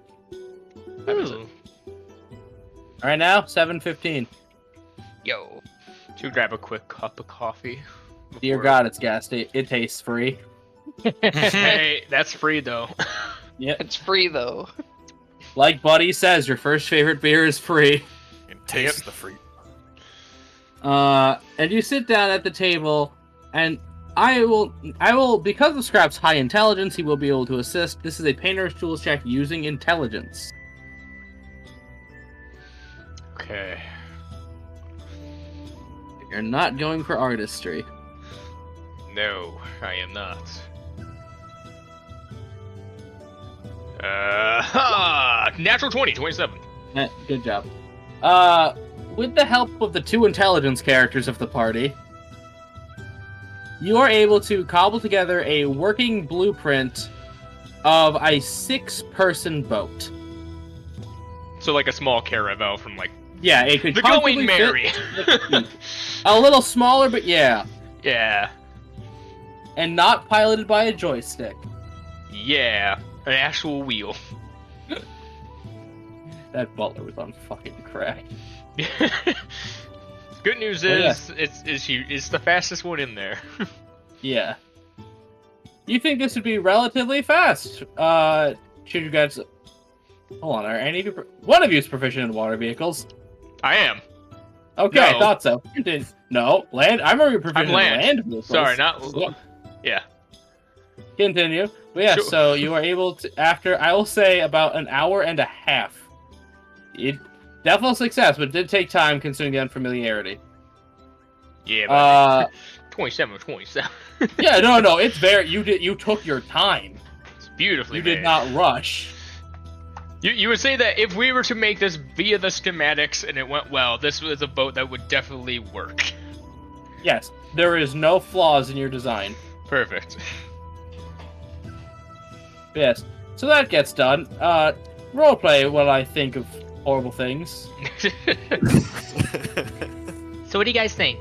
Ooh. Right now, 7:15. Yo. To grab a quick cup of coffee. Dear before- God, it's gas. It tastes free. Hey, that's free though. Yep. It's free though. Like Buddy says, your first favorite beer is free. And taste the fruit. And you sit down at the table, and I will, because of Scrap's high intelligence, he will be able to assist. This is a painter's tools check using intelligence. Okay. You're not going for artistry. No, I am not. Natural 20, 27. Good job. With the help of the two intelligence characters of the party, you are able to cobble together a working blueprint of a 6-person boat. So like a small caravel from like Yeah, it could the comfortably Going Mary. fit a little smaller, but yeah, Yeah. and not piloted by a joystick. Yeah. An actual wheel. That butler was on fucking crack. Good news Oh, yeah. is it's the fastest one in there. Yeah. You think this would be relatively fast? Should you guys? Hold on, are any of you? One of you is proficient in water vehicles. I am. Okay, I No. thought so. No, land. I remember you're proficient I'm land. in land vehicles. Sorry, not. What? Yeah. Continue. But yeah, Sure. so you are able to, after, I will say, about an hour and a half. It definitely success, but it did take time considering the unfamiliarity. Yeah, but 27. Yeah, no, it's very, you took your time. It's beautifully You did made. not rush. You would say that if we were to make this via the schematics and it went well, this was a boat that would definitely work. Yes, there is no flaws in your design. Perfect. Yes, so that gets done. Roleplay what I think of horrible things. So what do you guys think?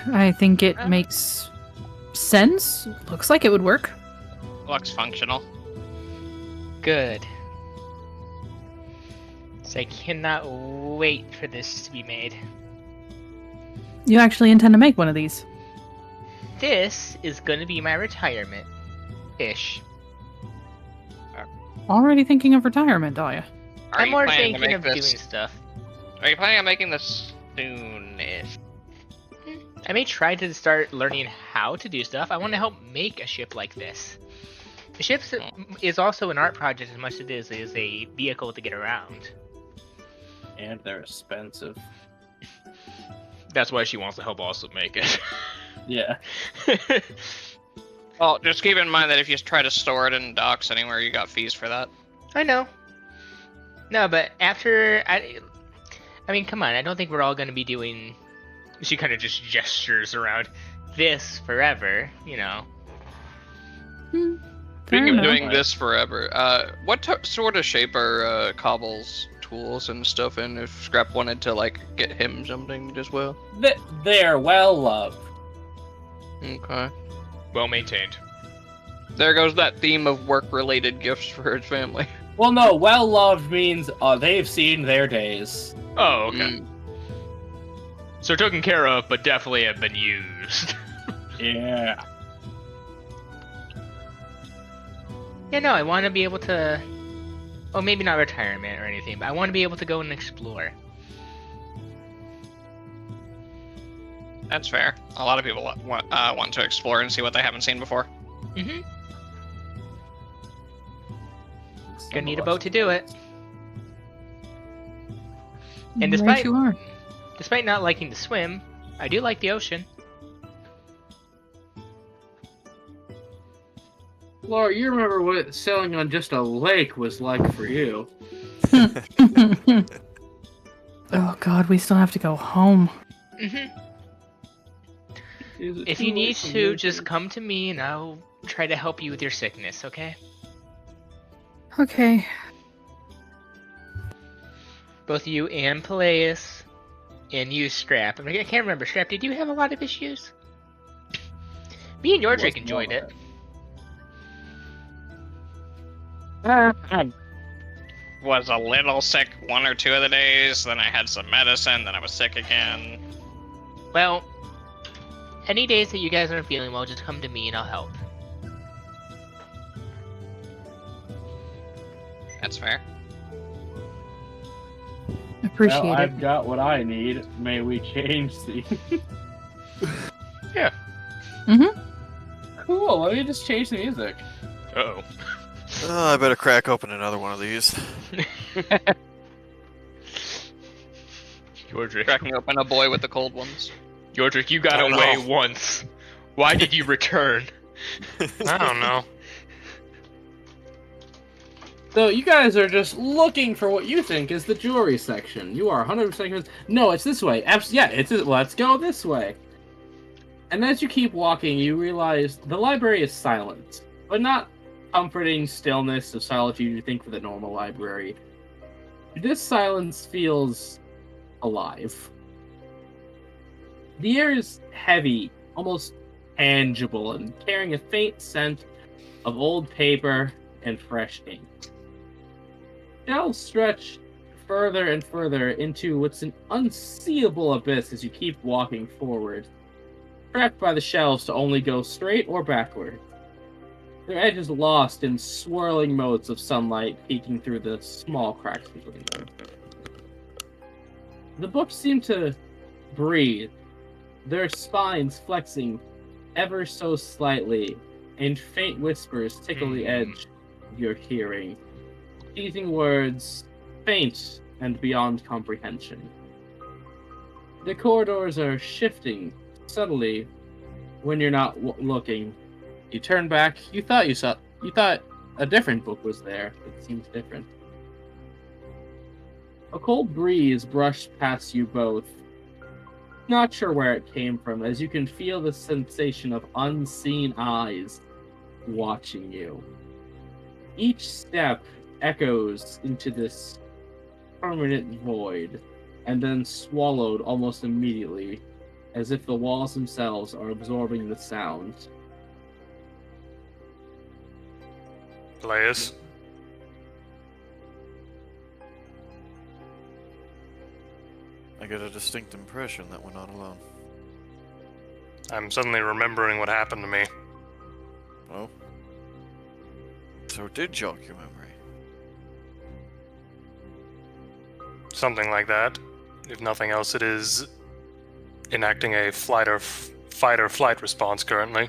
I think it makes sense. Looks like it would work. Looks functional. Good. So I cannot wait for this to be made. You actually intend to make one of these? This is gonna be my retirement. Ish. Already thinking of retirement, Dahlia. Are I'm you more planning to thinking make of this? doing stuff. Are you planning on making this soonish? I may try to start learning how to do stuff. I want to help make a ship like this. The ship is also an art project as much as it is a vehicle to get around. And they're expensive. That's why she wants to help also make it. Yeah. Well, just keep in mind that if you try to store it in docks anywhere, you got fees for that. I know. No, but after I mean, come on. I don't think we're all going to be doing. She kind of just gestures around this forever, you know. Speaking of enough. doing this forever, what sort of shape are Cobble's tools and stuff in? If Scrap wanted to like get him something as well. They're well loved. Okay. Well maintained. There goes that theme of work-related gifts for his family. Well, no, well loved means they've seen their days. Oh, okay. Mm. So taken care of, but definitely have been used. Yeah. Yeah, no, I want to be able to. Oh, maybe not retirement or anything, but I want to be able to go and explore. That's fair. A lot of people want to explore and see what they haven't seen before. Mm-hmm. Gonna need a boat to do it. And Right you are. despite not liking to swim, I do like the ocean. Laura, you remember what sailing on just a lake was like for you. Oh god, we still have to go home. Mm-hmm. Is it If too you late need for to, you just come to me and I'll try to help you with your sickness, okay? Okay. Both you and Peleus, and you, Scrap. I mean, I can't remember. Scrap, did you have a lot of issues? Me and Yordrick enjoyed it. Was a little sick one or two of the days, then I had some medicine, then I was sick again. Well, any days that you guys aren't feeling well, just come to me and I'll help. That's fair. Appreciate Well, it. I've got what I need. May we change the... Yeah. Mm-hmm. Cool, let me just change the music. Uh-oh. I better crack open another one of these. Yordrick. Cracking open a boy with the cold ones. Yordrick, you got Oh, away no. once. Why did you return? I don't know. So you guys are just looking for what you think is the jewelry section. You are 100% convinced. No, it's this way. Let's go this way. And as you keep walking, you realize the library is silent, but not comforting stillness of solitude you think for the normal library. This silence feels alive. The air is heavy, almost tangible, and carrying a faint scent of old paper and fresh ink. Shelves stretch further and further into what's an unseeable abyss as you keep walking forward, trapped by the shelves to only go straight or backward. Their edges lost in swirling motes of sunlight peeking through the small cracks between them. The books seem to breathe, their spines flexing ever so slightly, and faint whispers tickle the edge of your hearing. Teasing words, faint and beyond comprehension. The corridors are shifting subtly when you're not looking. You turn back. You thought a different book was there. It seems different. A cold breeze brushed past you both. Not sure where it came from, as you can feel the sensation of unseen eyes watching you. Each step echoes into this permanent void, and then swallowed almost immediately as if the walls themselves are absorbing the sounds. Peleus? I get a distinct impression that we're not alone. I'm suddenly remembering what happened to me. Oh? So it did jog your memory. Something like that. If nothing else, it is enacting a fight or flight response currently.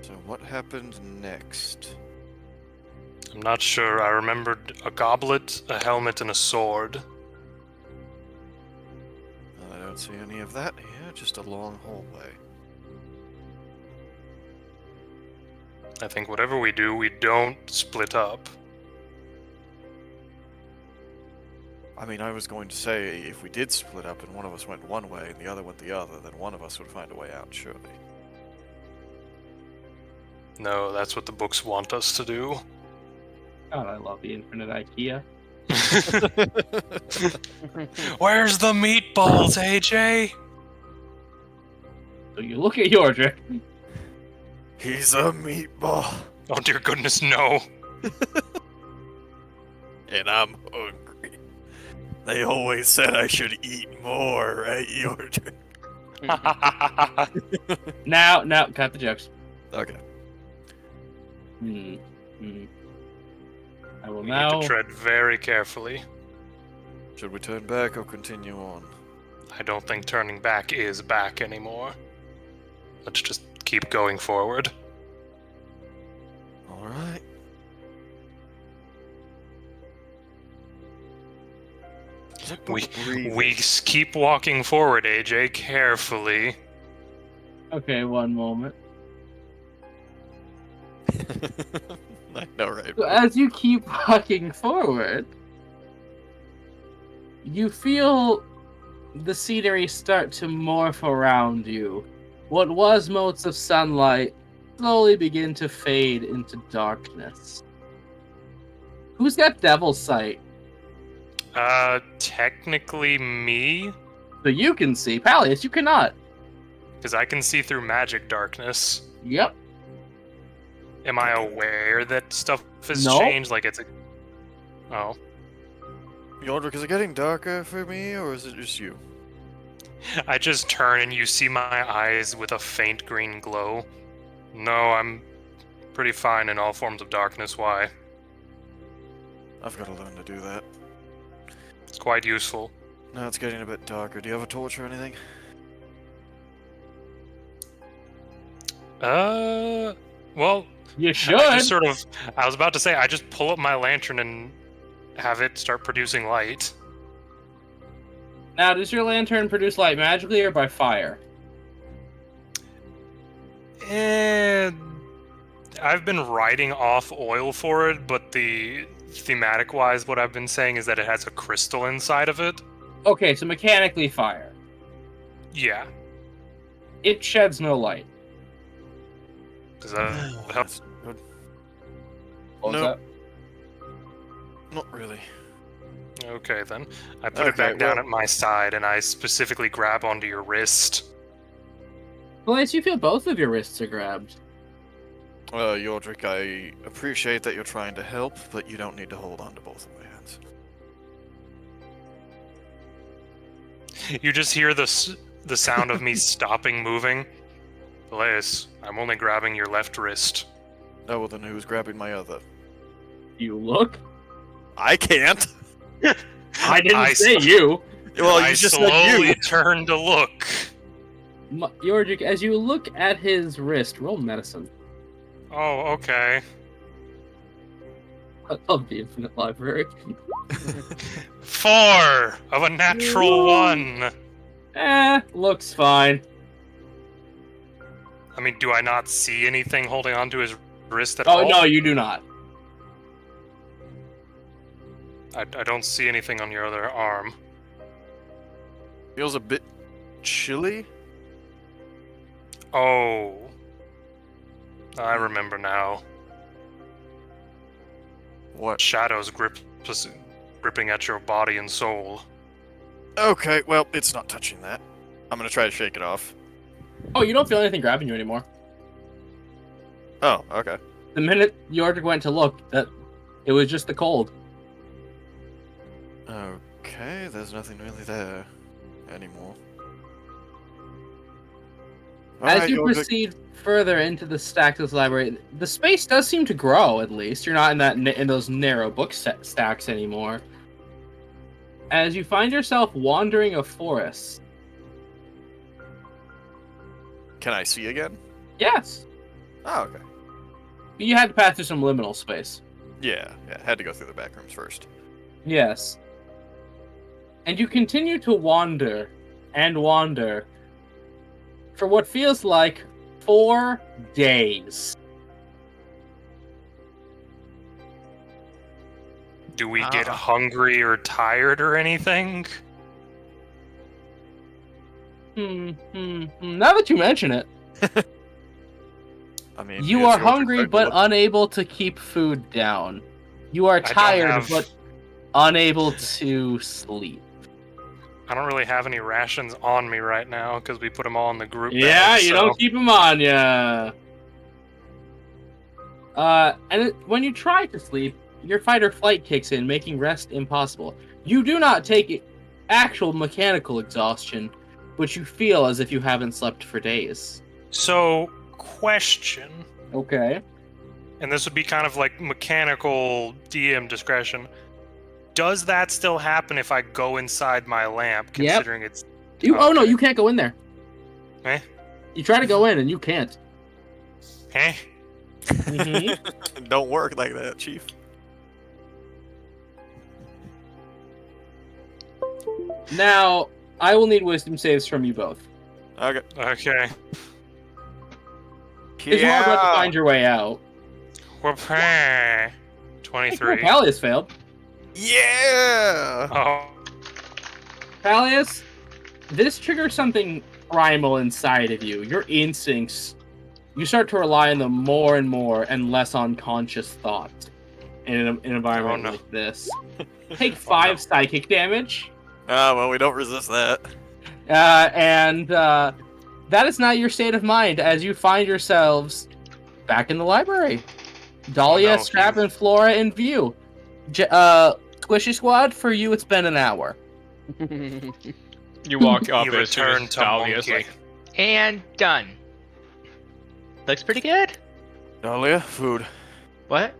So what happened next? I'm not sure. I remembered a goblet, a helmet, and a sword. I don't see any of that here, just a long hallway. I think whatever we do, we don't split up. I mean, I was going to say, if we did split up and one of us went one way and the other went the other, then one of us would find a way out, surely. No, that's what the books want us to do. God, I love the infinite IKEA. Where's the meatballs, AJ? So you look at Yordrick. He's a meatball. Oh dear goodness, no. And I'm hungry. They always said I should eat more, right, Yordrick? Now, cut the jokes. Okay. I will We now. need to tread very carefully. Should we turn back or continue on? I don't think turning back is back anymore. Let's just keep going forward. Alright. We keep walking forward, AJ, carefully. Okay, one moment. I know, right? So as you keep walking forward, you feel the scenery start to morph around you. What was motes of sunlight slowly begin to fade into darkness. Who's got Devil's Sight? Technically me, So you can see. Pallius, you cannot. because I can see through magic darkness. Yep. Am I aware that stuff has No. changed? Like it's a... Oh. Yordrick, is it getting darker for me, or is it just you? I just turn and you see my eyes with a faint green glow. No, I'm pretty fine in all forms of darkness. Why? I've got to learn to do that. It's quite useful. Now it's getting a bit darker. Do you have a torch or anything? Well, You should. I just sort of... I was about to say, I just pull up my lantern and have it start producing light. Now, does your lantern produce light magically or by fire? And I've been writing off oil for it, but the thematic-wise, what I've been saying is that it has a crystal inside of it. Okay, so mechanically fire. Yeah. It sheds no light. Does that help? That's good. What was No. that? Not really. Okay, then. I put it Okay, back down well- at my side, and I specifically grab onto your wrist. Well, as you feel both of your wrists are grabbed. Yordrick, I appreciate that you're trying to help, but you don't need to hold on to both of my hands. You just hear the sound of me stopping moving. Peleus, I'm only grabbing your left wrist. Oh, well then who's grabbing my other? You look? I can't! I didn't I say s- you. Well, I you just slowly said you! turn to look. Yordrick, as you look at his wrist, roll medicine. Oh, okay. I love the Infinite Library. 4 of a natural Whoa. 1. Looks fine. I mean, do I not see anything holding onto his wrist at Oh, all? no, you do not. I don't see anything on your other arm. Feels a bit chilly? Oh. I remember now. What? Shadows gripping at your body and soul. Okay, well, it's not touching that. I'm gonna try to shake it off. Oh, you don't feel anything grabbing you anymore. Oh, okay. The minute Yordrick went to look, that it was just the cold. Okay, there's nothing really there anymore. As Alright, you Yordrick. proceed further into the Stack's library, the space does seem to grow. At least you're not in in those narrow book stacks anymore. As you find yourself wandering a forest. Can I see again? Yes, Oh, okay. you had to pass through some liminal space. Yeah, had to go through the back rooms first. Yes. And you continue to wander and wander for what feels like 4 days. Do we get hungry or tired or anything? Now that you mention it, I mean, you yes, are Yordrick's hungry starting to but look- unable to keep food down. You are don't tired have- but unable to sleep. I don't really have any rations on me right now because we put them all in the group. Yeah, bag, you so- don't keep them on ya. When you try to sleep, your fight or flight kicks in, making rest impossible. You do not take actual mechanical exhaustion, but you feel as if you haven't slept for days. So, question, Okay. and this would be kind of like mechanical DM discretion. Does that still happen if I go inside my lamp, Yep. considering it's... Oh no, Okay. you can't go in there. Eh? You try to go in and you can't. Eh? Mhm. Don't work like that, Chief. Now, I will need wisdom saves from you both. Okay. Okay. Because you are about to find your way out. Whoopah. 23. Pallius failed. Yeah! Oh, Pallius, this triggers something primal inside of you. Your instincts, you start to rely on them more and more and less on conscious thought in an environment Oh, no. like this. Take 5 psychic damage, Ah, well, we don't resist that. and that is not your state of mind as you find yourselves back in the library. Dahlia, Oh, no, Scrap, he's- and Flora in view. Squishy Squad, for you it's been an hour. You walk up he as soon returned as to Dahlia's monkey. like, And done. Looks pretty good. Dahlia, food, What?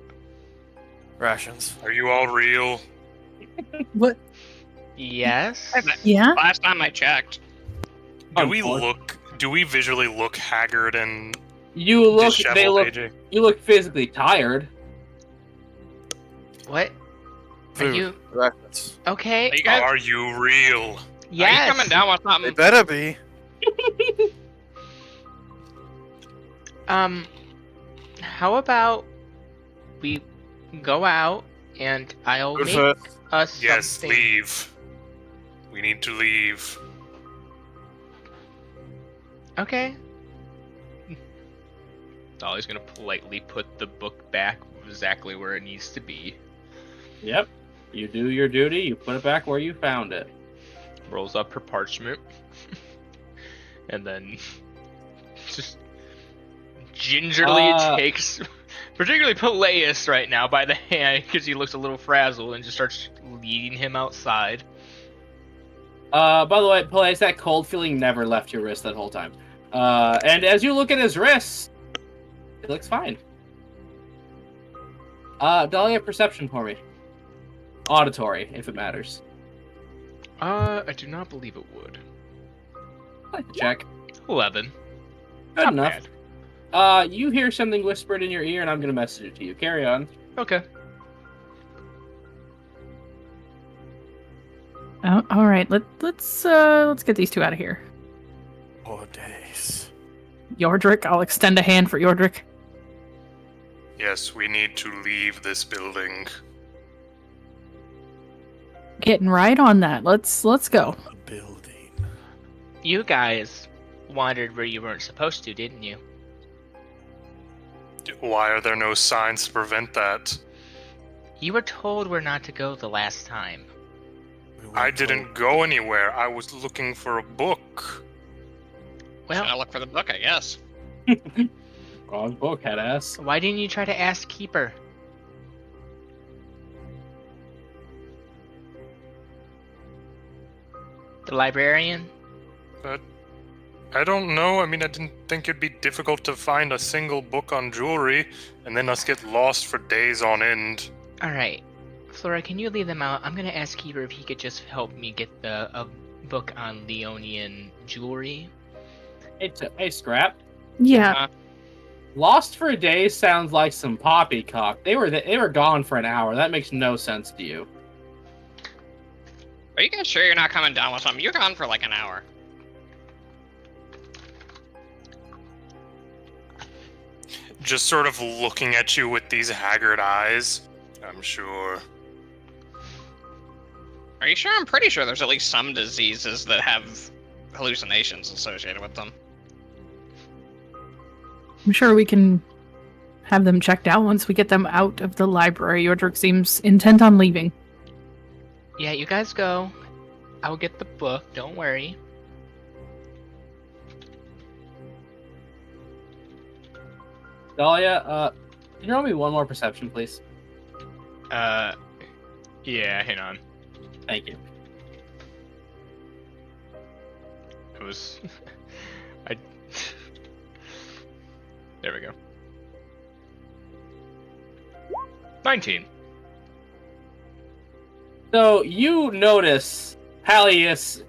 rations. Are you all real? What? Yes. Yeah? Last time I checked. Do we visually look haggard and You look, disheveled, they look, AJ? you look physically tired. What? Are Food, you rations. okay? Are you guys- Are you real? Yes. Are you coming down with They something? better be. How about we go out and I'll Good make first. us Yes, something. leave. We need to leave. Okay. Dolly's gonna politely put the book back exactly where it needs to be. Yep. You do your duty, you put it back where you found it. Rolls up her parchment. And then just gingerly takes, particularly Peleus right now, by the hand because he looks a little frazzled and just starts leading him outside. By the way, Peleus, that cold feeling never left your wrist that whole time. And as you look at his wrist, it looks fine. Dahlia, perception for me. Auditory, if it matters. I do not believe it would. I like to check. 11. Good Not enough. bad. You hear something whispered in your ear, and I'm gonna message it to you. Carry on. Okay. Oh, all right. Let's get these two out of here. 4 days. Yordrick, I'll extend a hand for Yordrick. Yes, we need to leave this building. Getting right on that. Let's go. A building. You guys wandered where you weren't supposed to, didn't you? Why are there no signs to prevent that? You were told where not to go the last time. I didn't go anywhere. I was looking for a book. Well, Well, I look for the book, I guess. Wrong book, head ass. why didn't you try to ask Keeper? The librarian? But I don't know. I mean, I didn't think it'd be difficult to find a single book on jewelry, and then us get lost for days on end. Alright. Flora, can you leave them out? I'm gonna ask Keeper if he could just help me get a book on Leonian jewelry. Hey, Scrap. Yeah. Lost for a day sounds like some poppycock. They were gone for an hour. That makes no sense to you. Are you guys sure you're not coming down with something? You're gone for like an hour. Just sort of looking at you with these haggard eyes. I'm sure. Are you sure? I'm pretty sure there's at least some diseases that have hallucinations associated with them. I'm sure we can have them checked out once we get them out of the library. Yordrick seems intent on leaving. Yeah, you guys go. I'll get the book, don't worry. Dahlia, can you roll me one more perception, please? Yeah, hang on. Thank you. It was... I... There we go. 19. So you notice Palius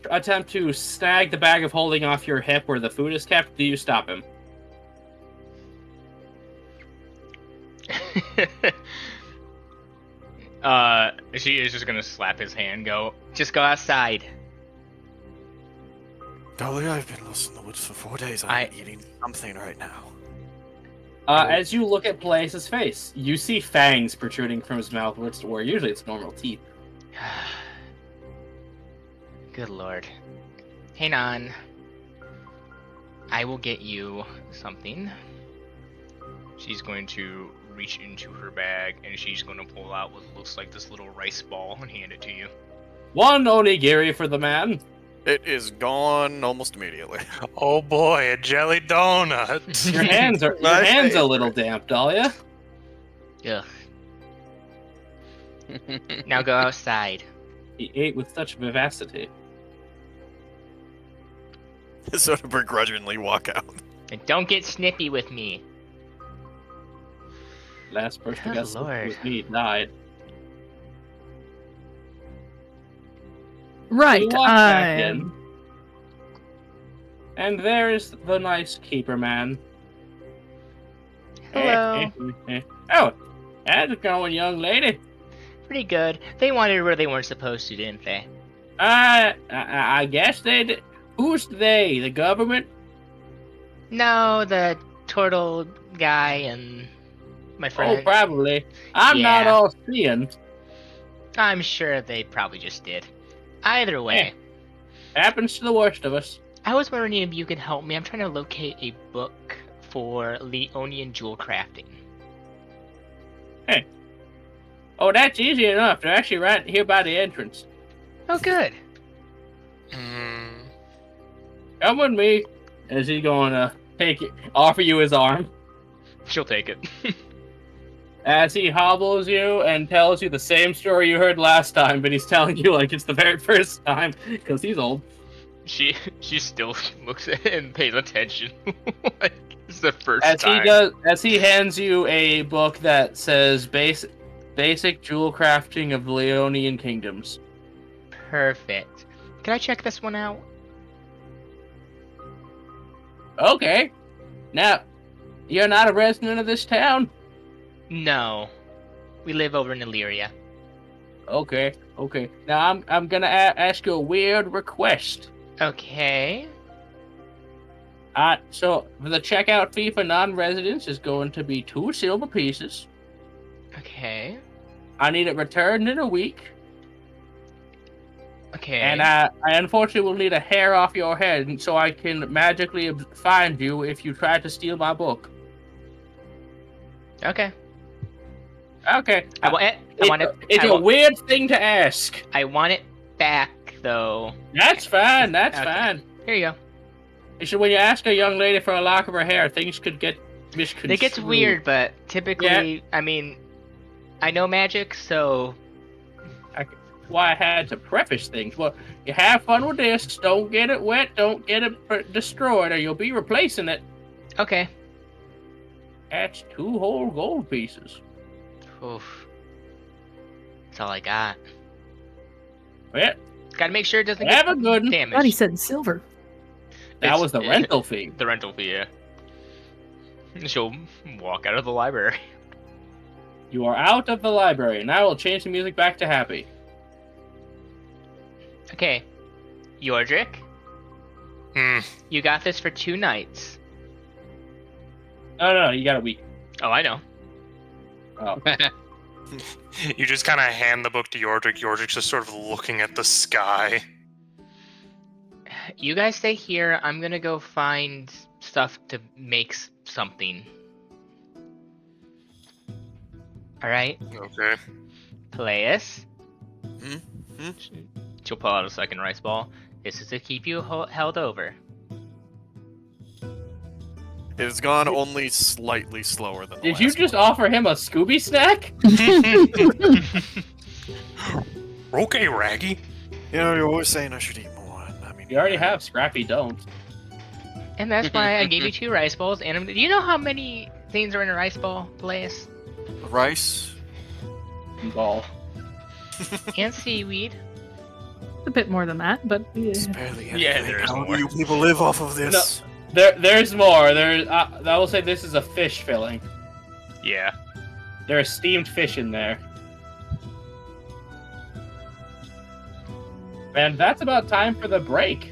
attempt to snag the bag of holding off your hip where the food is kept. Do you stop him? She is just gonna slap his hand, just go outside. Dahlia, I've been lost in the woods for 4 days. I'm eating something right now. As you look at Palace's face, you see fangs protruding from his mouth where usually it's normal teeth. Good lord. Hang on. I will get you something. She's going to reach into her bag and she's going to pull out what looks like this little rice ball and hand it to you. One onigiri for the man. It is gone almost immediately. Oh boy, a jelly donut. Your hands a little damp, Dahlia. Ugh. Now go outside. He ate with such vivacity. Sort of begrudgingly walk out. And don't get snippy with me. Last person Good to get lord. with me died. Right. You walk back in, and there's the nice keeper man. Hello. Oh, how's it going, young lady? Pretty good. They wanted where they weren't supposed to, didn't they? I guess they did. Who's they? The government? No, the turtle guy and my friend. Oh, probably. I'm not Yeah. all seeing. I'm sure they probably just did. Either way, Happens to the worst of us. I was wondering if you could help me. I'm trying to locate a book for Leonian jewel crafting. Oh, that's easy enough. They're actually right here by the entrance. Oh, good. Come with me. Is he going to offer you his arm? She'll take it. As he hobbles you and tells you the same story you heard last time, but he's telling you like it's the very first time, because he's old. She still looks at it and pays attention. Like it's the first As time. as he hands you a book that says basic jewel crafting of the Leonian kingdoms. Perfect. Can I check this one out? Okay. Now, you're not a resident of this town? No. We live over in Illyria. Okay. Now I'm gonna ask you a weird request. Okay. So the checkout fee for non-residents is going to be 2 silver pieces. Okay. I need it returned in a week, Okay. and I unfortunately will need a hair off your head so I can magically find you if you try to steal my book. Okay. Okay. It's a weird thing to ask. I want it back, though. That's fine. That's Okay. fine. Here you go. So when you ask a young lady for a lock of her hair, things could get misconstrued. It gets weird, but typically, I mean, I know magic, so Why I had to preface things. Well, you have fun with this. Don't get it wet. Don't get it destroyed, or you'll be replacing it. okay. That's 2 whole gold pieces. Oof. That's all I got. Yeah, Gotta make sure it doesn't have get a good one. I thought he damaged. said silver. That was the rental fee. The rental fee, yeah. She'll walk out of the library. You are out of the library. Now we'll change the music back to happy. Okay. Yordrick, Hmm. you got this for 2 nights. No, you got a week. Oh, I know. Oh. You just kind of hand the book to Yordrick. Yordrick's just sort of looking at the sky. You guys stay here. I'm gonna go find stuff to make something. Alright? Okay. Peleus? Hmm? She'll pull out a second rice ball. This is to keep you held over. It has gone only slightly slower than the Did you last just one. offer him a Scooby snack? Okay, Raggy. You know, you're always saying I should eat more. I mean, You already have. Scrappy don't. And that's why I gave you 2 rice balls. And do you know how many things are in a rice ball, Peleus? rice. Ball. And seaweed. A bit more than that, but It's barely anything. Yeah, there is How more. do you people live off of this? There's more. I will say this is a fish filling. Yeah. There's steamed fish in there. And that's about time for the break.